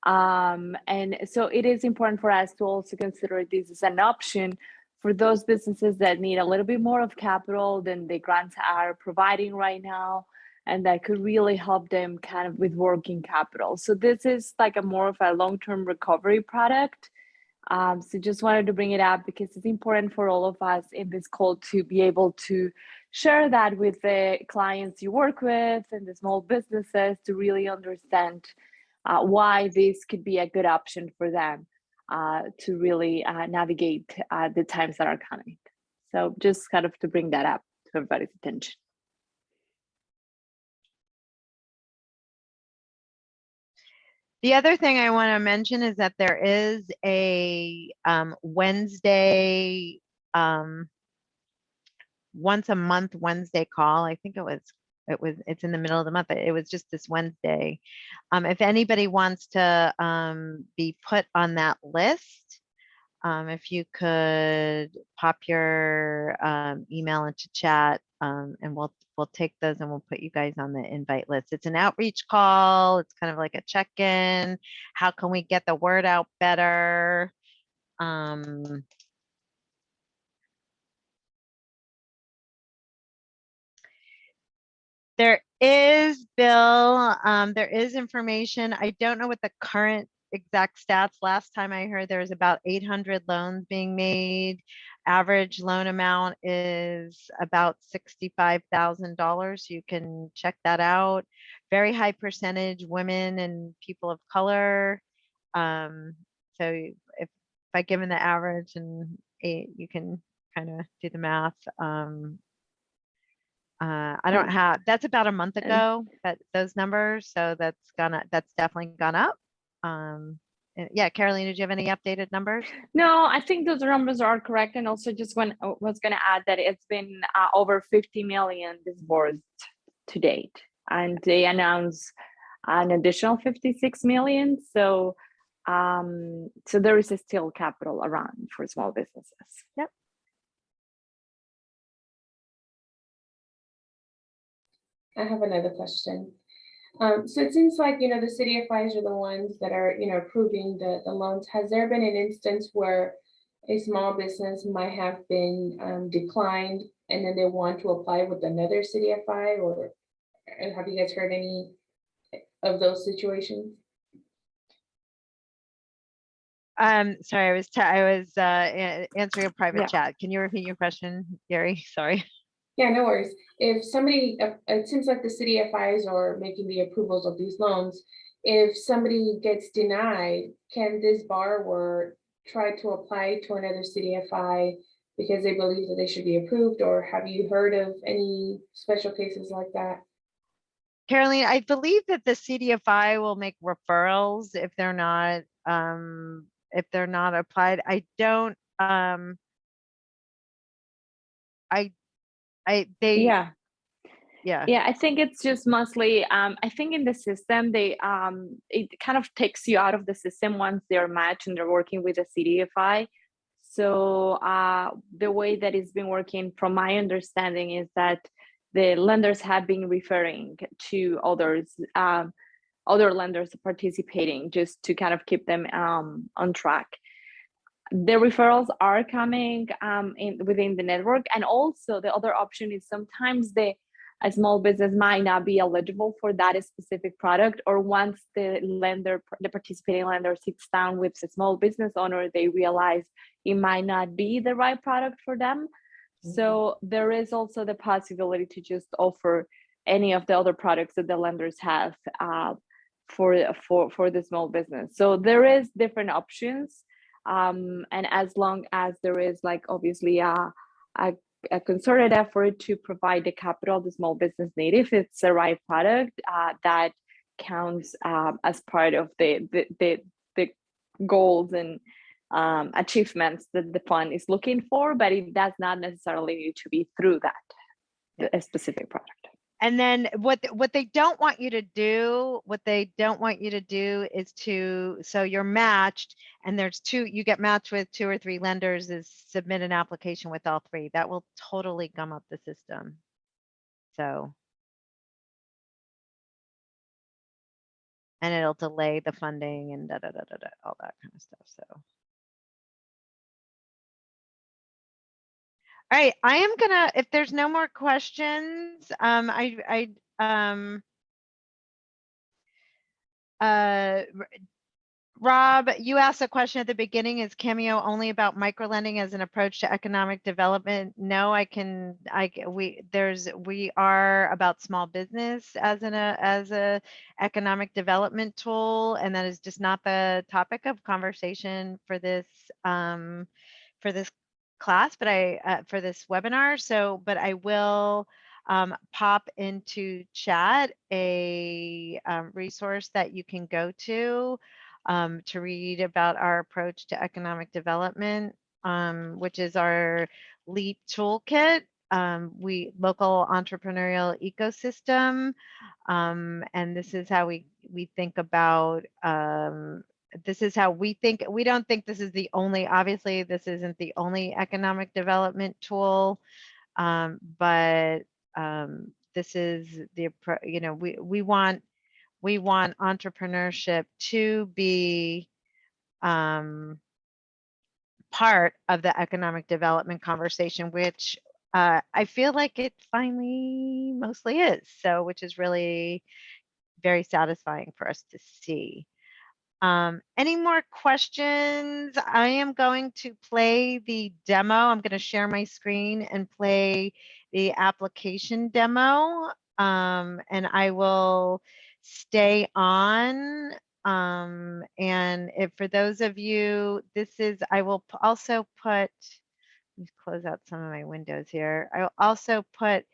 Speaker 4: And so it is important for us to also consider this as an option for those businesses that need a little bit more of capital than the grants are providing right now, and that could really help them kind of with working capital. So this is like a more of a long-term recovery product. So just wanted to bring it up because it's important for all of us in this call to be able to share that with the clients you work with and the small businesses to really understand why this could be a good option for them to really navigate the times that are coming. So just kind of to bring that up to everybody's attention.
Speaker 1: The other thing I want to mention is that there is a Wednesday, once a month Wednesday call. I think it's in the middle of the month. It was just this Wednesday. If anybody wants to be put on that list, if you could pop your email into chat, and we'll take those and we'll put you guys on the invite list. It's an outreach call. It's kind of like a check-in. How can we get the word out better? There is, Bill, there is information. I don't know what the current exact stats. Last time I heard there was about 800 loans being made. Average loan amount is about $65,000. You can check that out. Very high percentage women and people of color. So if I given the average and 8, you can kind of do the math. I don't have, that's about a month ago, that those numbers. So that's definitely gone up. Yeah, Carolyn, did you have any updated numbers?
Speaker 4: No, I think those numbers are correct. And also just was going to add that it's been over 50 million disbursed to date. And they announced an additional 56 million. So, so there is still capital around for small businesses.
Speaker 1: Yep.
Speaker 3: I have another question. So it seems like, the CDFIs are the ones that are, approving the loans. Has there been an instance where a small business might have been declined and then they want to apply with another CDFI, or have you guys heard any of those situations?
Speaker 1: Sorry, I was answering a private chat. Can you repeat your question, Gary? Sorry.
Speaker 3: Yeah, no worries. If somebody, it seems like the CDFIs are making the approvals of these loans. If somebody gets denied, can this borrower try to apply to another CDFI because they believe that they should be approved? Or have you heard of any special cases like that?
Speaker 1: Caroline, I believe that the CDFI will make referrals if they're not applied. I don't,
Speaker 4: Yeah, I think it's just mostly I think in the system they it kind of takes you out of the system once they're matched and they're working with a CDFI. So the way that it's been working, from my understanding, is that the lenders have been referring to others, other lenders participating, just to kind of keep them on track. The referrals are coming within the network. And also the other option is sometimes a small business might not be eligible for that specific product, or once the participating lender sits down with the small business owner, they realize it might not be the right product for them. Mm-hmm. So there is also the possibility to just offer any of the other products that the lenders have for the small business. So there is different options. And as long as there is, like, obviously a concerted effort to provide the capital the small business need, if it's the right product, that counts as part of the goals and achievements that the fund is looking for, but it does not necessarily need to be through that a specific product.
Speaker 1: And then what they don't want you to do, is so you're matched, and you get matched with 2 or 3 lenders, is submit an application with all 3. That will totally gum up the system. So, and it'll delay the funding and all that kind of stuff. So. All right, I am gonna, if there's no more questions, Rob, you asked a question at the beginning, is Cameo only about microlending as an approach to economic development? No, we are about small business as a economic development tool, and that is just not the topic of conversation for this class, but for this webinar. So, but I will pop into chat a resource that you can go to read about our approach to economic development, which is our LEAP toolkit. Local entrepreneurial ecosystem, and this is how we think about. This is how we think. We don't think this is the only. Obviously, this isn't the only economic development tool, but this is the. You know, we want entrepreneurship to be part of the economic development conversation, which I feel like it finally mostly is. So, which is really very satisfying for us to see. Any more questions? I am going to play the demo. I'm going to share my screen and play the application demo. And I will stay on. And if for those of you, I will also put, let me close out some of my windows here. I will also put,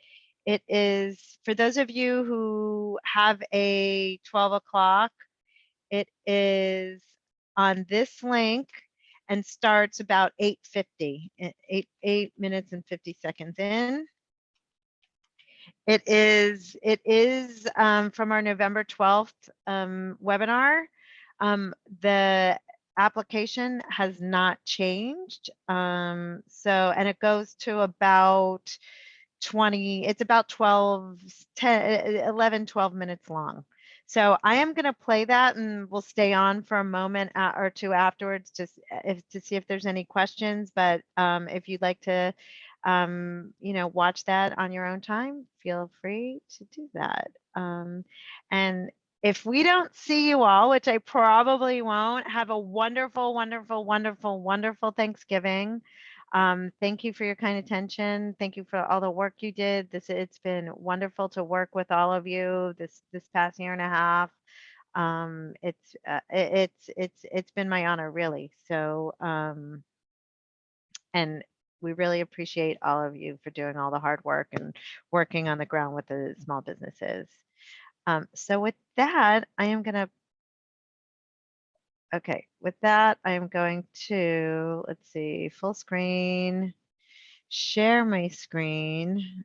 Speaker 1: it is for those of you who have a 12 o'clock, it is on this link and starts about 8:50, 8 minutes and 50 seconds in. It is from our November 12th webinar. The application has not changed. And it goes to about 20, it's about 12 minutes long. So I am going to play that, and we'll stay on for a moment or two afterwards to see if there's any questions. But if you'd like to, watch that on your own time, feel free to do that. And if we don't see you all, which I probably won't, have a wonderful, wonderful, wonderful, wonderful Thanksgiving. Thank you for your kind attention. Thank you for all the work you did. It's been wonderful to work with all of you this past year and a half. It's been my honor, really. So, and we really appreciate all of you for doing all the hard work and working on the ground with the small businesses. So with that, okay, with that, I am going to, let's see, full screen, share my screen,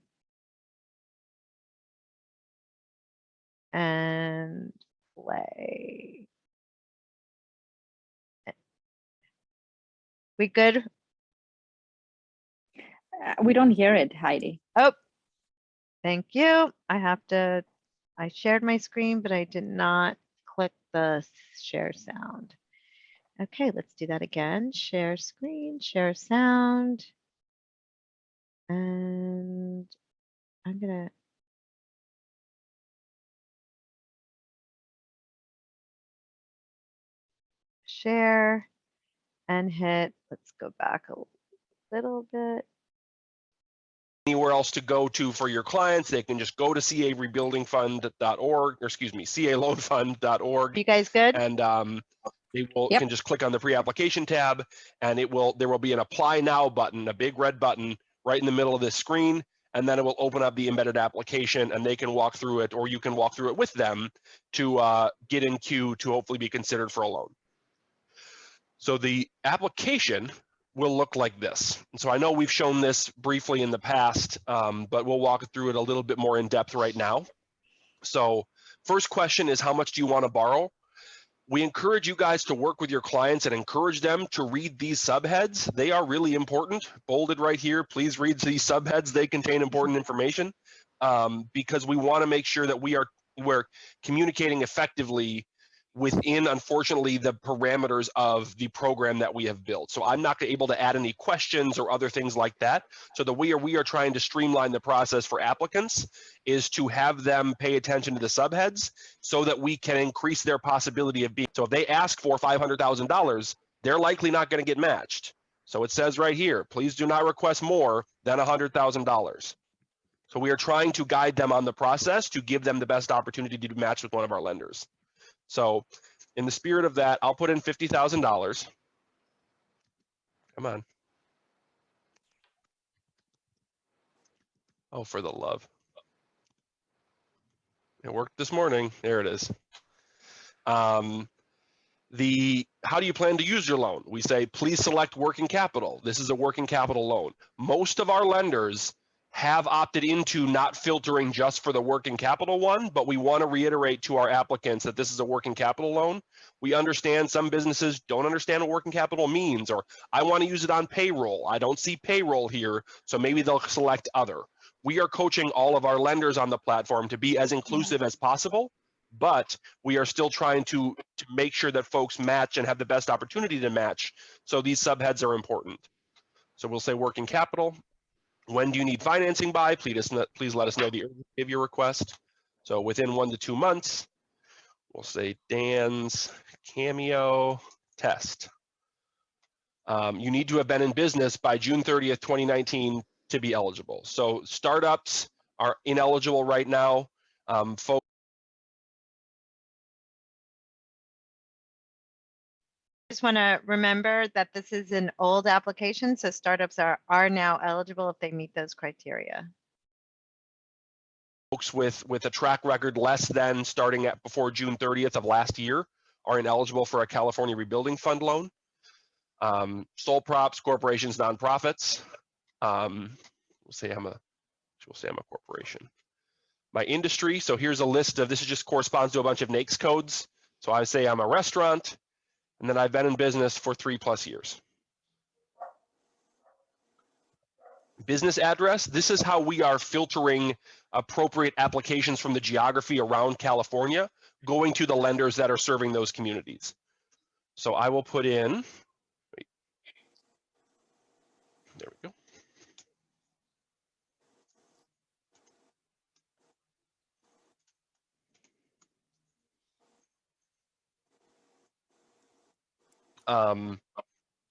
Speaker 1: and play. We good?
Speaker 8: We don't hear it, Heidi.
Speaker 1: Oh, thank you. I shared my screen, but I did not click the share sound. Okay, let's do that again. Share screen, share sound. And I'm gonna share and hit, let's go back a little bit.
Speaker 9: Anywhere else to go to for your clients, they can just go to carebuildingfund.org, or excuse me, caloanfund.org.
Speaker 1: You guys good?
Speaker 9: And they can just click on the pre-application tab, and there will be an apply now button, a big red button right in the middle of this screen, and then it will open up the embedded application, and they can walk through it, or you can walk through it with them to get in queue to hopefully be considered for a loan. So the application will look like this. And so I know we've shown this briefly in the past, but we'll walk through it a little bit more in depth right now. So first question is, how much do you want to borrow? We encourage you guys to work with your clients and encourage them to read these subheads. They are really important, bolded right here. Please read these subheads. They contain important information because we want to make sure that we're communicating effectively within, unfortunately, the parameters of the program that we have built. So I'm not able to add any questions or other things like that. So the way we are trying to streamline the process for applicants is to have them pay attention to the subheads so that we can increase their possibility of being. So if they ask for $500,000, they're likely not going to get matched. So it says right here, please do not request more than $100,000. So we are trying to guide them on the process to give them the best opportunity to match with one of our lenders. So in the spirit of that, I'll put in $50,000. Come on. Oh, for the love. It worked this morning. There it is. How do you plan to use your loan? We say, please select working capital. This is a working capital loan. Most of our lenders have opted into not filtering just for the working capital one, but we want to reiterate to our applicants that this is a working capital loan. We understand some businesses don't understand what working capital means, or I want to use it on payroll. I don't see payroll here, so maybe they'll select other. We are coaching all of our lenders on the platform to be as inclusive as possible, but we are still trying to make sure that folks match and have the best opportunity to match. So these subheads are important. So we'll say working capital. When do you need financing by? Please let us know the urgency of your request. So within 1 to 2 months, we'll say Dan's Cameo test. You need to have been in business by June 30th, 2019 to be eligible. So startups are ineligible right now. Folks
Speaker 1: just want to remember that this is an old application, so startups are now eligible if they meet those criteria.
Speaker 9: Folks with a track record less than starting at before June 30th of last year are ineligible for a California Rebuilding Fund loan. Sole props, corporations, nonprofits. We'll say I'm a corporation. My industry. So here's a list of, this just corresponds to a bunch of NAICS codes. So I say I'm a restaurant, and then I've been in business for 3+ years. Business address, this is how we are filtering appropriate applications from the geography around California, going to the lenders that are serving those communities. So I will put in, there we go.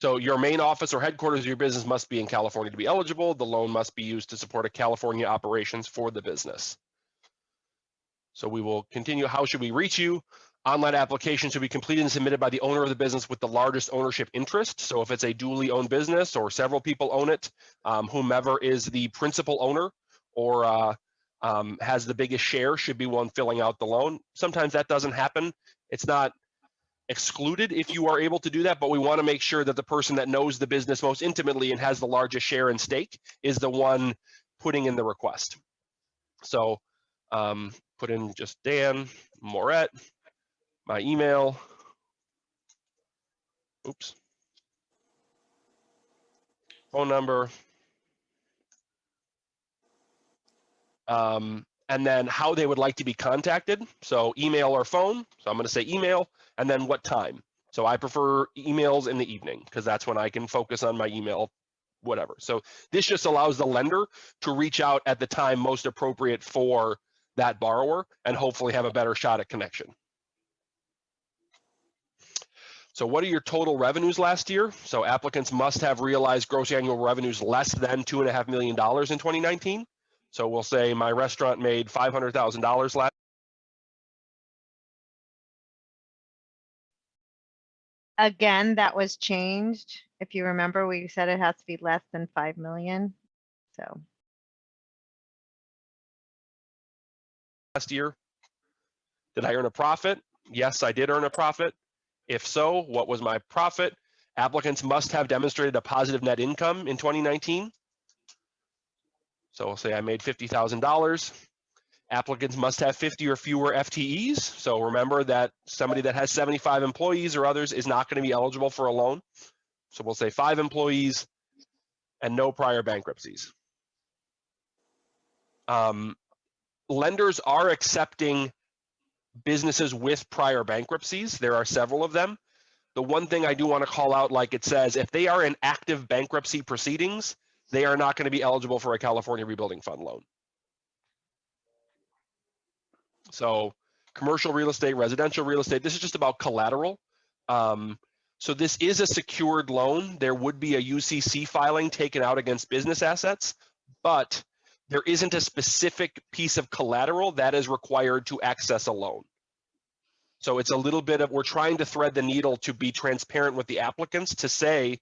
Speaker 9: So your main office or headquarters of your business must be in California to be eligible. The loan must be used to support a California operations for the business. So we will continue. How should we reach you? Online application should be completed and submitted by the owner of the business with the largest ownership interest. So if it's a duly owned business or several people own it, whomever is the principal owner or has the biggest share should be one filling out the loan. Sometimes that doesn't happen. It's not excluded if you are able to do that, but we want to make sure that the person that knows the business most intimately and has the largest share and stake is the one putting in the request. So put in just Dan Moret, my email, phone number, and then how they would like to be contacted. So email or phone. So I'm going to say email, and then what time. So I prefer emails in the evening because that's when I can focus on my email, whatever. So this just allows the lender to reach out at the time most appropriate for that borrower and hopefully have a better shot at connection. So what are your total revenues last year? So applicants must have realized gross annual revenues less than $2.5 million in 2019. So we'll say my restaurant made $500,000 last.
Speaker 1: Again, that was changed. If you remember, we said it has to be less than 5 million. So
Speaker 9: last year, did I earn a profit? Yes, I did earn a profit. If so, what was my profit? Applicants must have demonstrated a positive net income in 2019. So we'll say I made $50,000. Applicants must have 50 or fewer FTEs. So remember that somebody that has 75 employees or others is not going to be eligible for a loan. So we'll say 5 employees and no prior bankruptcies. Lenders are accepting businesses with prior bankruptcies. There are several of them. The one thing I do want to call out, like it says, if they are in active bankruptcy proceedings, they are not going to be eligible for a California Rebuilding Fund loan. So commercial real estate, residential real estate, this is just about collateral. So this is a secured loan. There would be a UCC filing taken out against business assets, but there isn't a specific piece of collateral that is required to access a loan. So it's a little bit of, we're trying to thread the needle to be transparent with the applicants to say,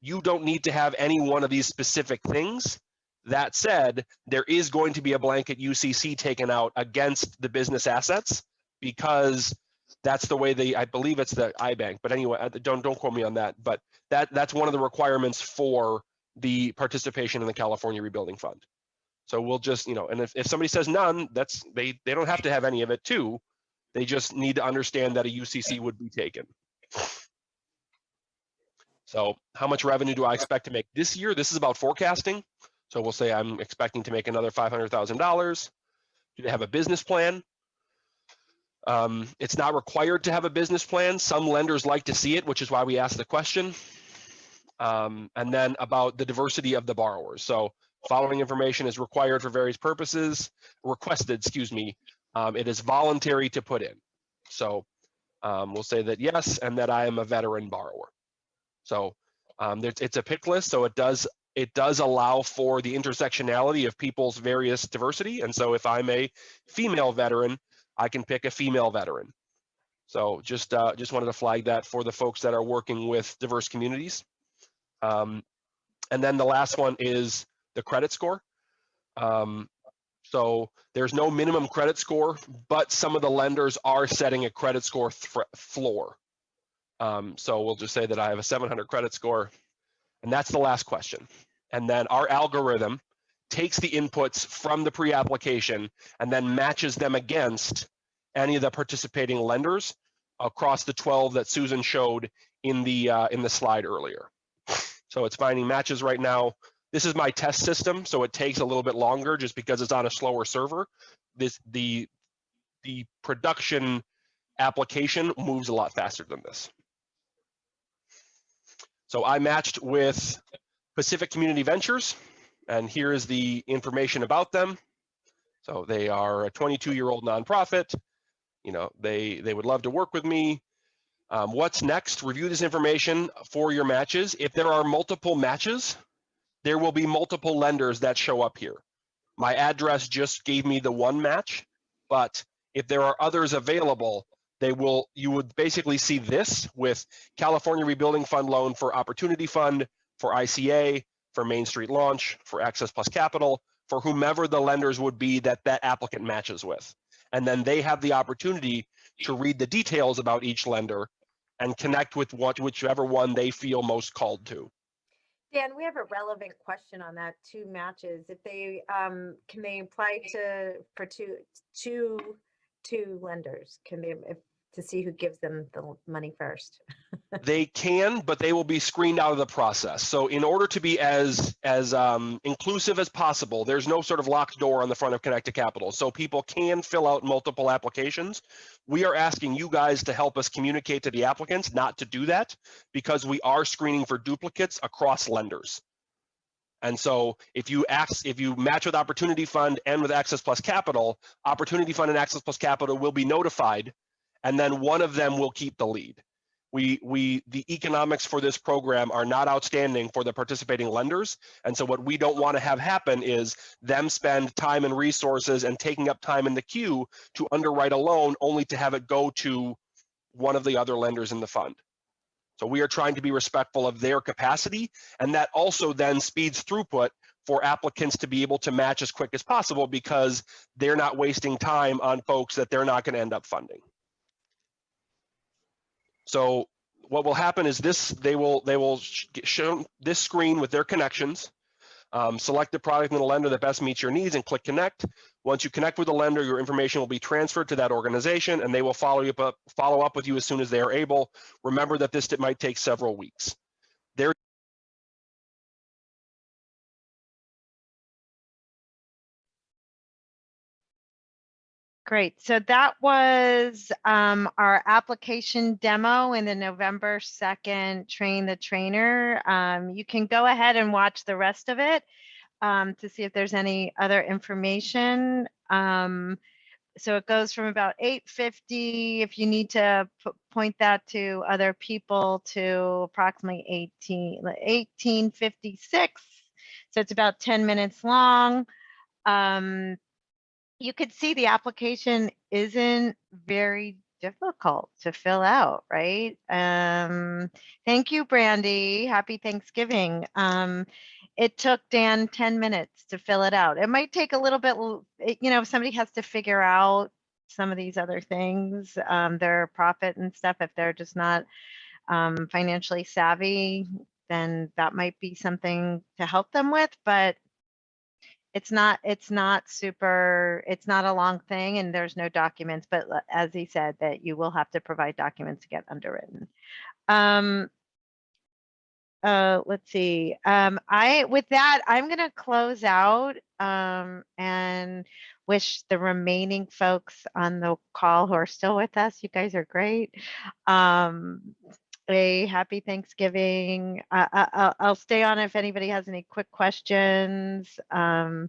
Speaker 9: you don't need to have any one of these specific things. That said, there is going to be a blanket UCC taken out against the business assets because that's the way I believe it's the iBank, but anyway, don't quote me on that, but that's one of the requirements for the participation in the California Rebuilding Fund. So we'll just, and if somebody says none, they don't have to have any of it too. They just need to understand that a UCC would be taken. So how much revenue do I expect to make this year? This is about forecasting. So we'll say I'm expecting to make another $500,000. Do they have a business plan? It's not required to have a business plan. Some lenders like to see it, which is why we asked the question. And then about the diversity of the borrowers. So following information is required for various purposes, requested, excuse me. It is voluntary to put in. So we'll say that yes, and that I am a veteran borrower. So it's a pick list, so it does allow for the intersectionality of people's various diversity. And so if I'm a female veteran, I can pick a female veteran. So just wanted to flag that for the folks that are working with diverse communities. And then the last one is the credit score. So there's no minimum credit score, but some of the lenders are setting a credit score floor. So we'll just say that I have a 700 credit score, and that's the last question. And then our algorithm takes the inputs from the pre-application and then matches them against any of the participating lenders across the 12 that Susan showed in the slide earlier. So it's finding matches right now. This is my test system, so it takes a little bit longer just because it's on a slower server. The production application moves a lot faster than this. So I matched with Pacific Community Ventures, and here is the information about them. So they are a 22-year-old nonprofit. They would love to work with me. What's next? Review this information for your matches. If there are multiple matches, there will be multiple lenders that show up here. My address just gave me the one match, but if there are others available, you would basically see this with California Rebuilding Fund loan for Opportunity Fund, for ICA, for Main Street Launch, for Access Plus Capital, for whomever the lenders would be that applicant matches with. And then they have the opportunity to read the details about each lender and connect with whichever one they feel most called to.
Speaker 1: Dan, we have a relevant question on that. Two matches. If they can they apply for two lenders? Can they to see who gives them the money first?
Speaker 9: They can, but they will be screened out of the process. So in order to be as inclusive as possible, there's no sort of locked door on the front of Connect to Capital. So people can fill out multiple applications. We are asking you guys to help us communicate to the applicants not to do that because we are screening for duplicates across lenders. And so if you match with Opportunity Fund and with Access Plus Capital, Opportunity Fund and Access Plus Capital will be notified, and then one of them will keep the lead. The economics for this program are not outstanding for the participating lenders. And so what we don't want to have happen is them spend time and resources and taking up time in the queue to underwrite a loan only to have it go to one of the other lenders in the fund. So we are trying to be respectful of their capacity, and that also then speeds throughput for applicants to be able to match as quick as possible because they're not wasting time on folks that they're not going to end up funding. So what will happen is they will show this screen with their connections, select the product and the lender that best meets your needs and click connect. Once you connect with the lender, your information will be transferred to that organization and they will follow up with you as soon as they are able. Remember that this might take several weeks.
Speaker 1: Great. So that was our application demo in the November 2nd Train the Trainer. You can go ahead and watch the rest of it to see if there's any other information. So it goes from about 8:50 if you need to point that to other people to approximately 18:56. So it's about 10 minutes long. You could see the application isn't very difficult to fill out, right? Thank you, Brandy. Happy Thanksgiving. it took Dan 10 minutes to fill it out. It might take a little bit, you know, if somebody has to figure out some of these other things, their profit and stuff, if they're just not financially savvy, then that might be something to help them with, but it's not super, it's not a long thing, and there's no documents, but as he said, that you will have to provide documents to get underwritten. Let's see. With that, I'm going to close out and wish the remaining folks on the call who are still with us, you guys are great, a happy Thanksgiving. I'll stay on if anybody has any quick questions. If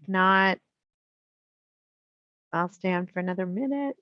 Speaker 1: not, I'll stay on for another minute.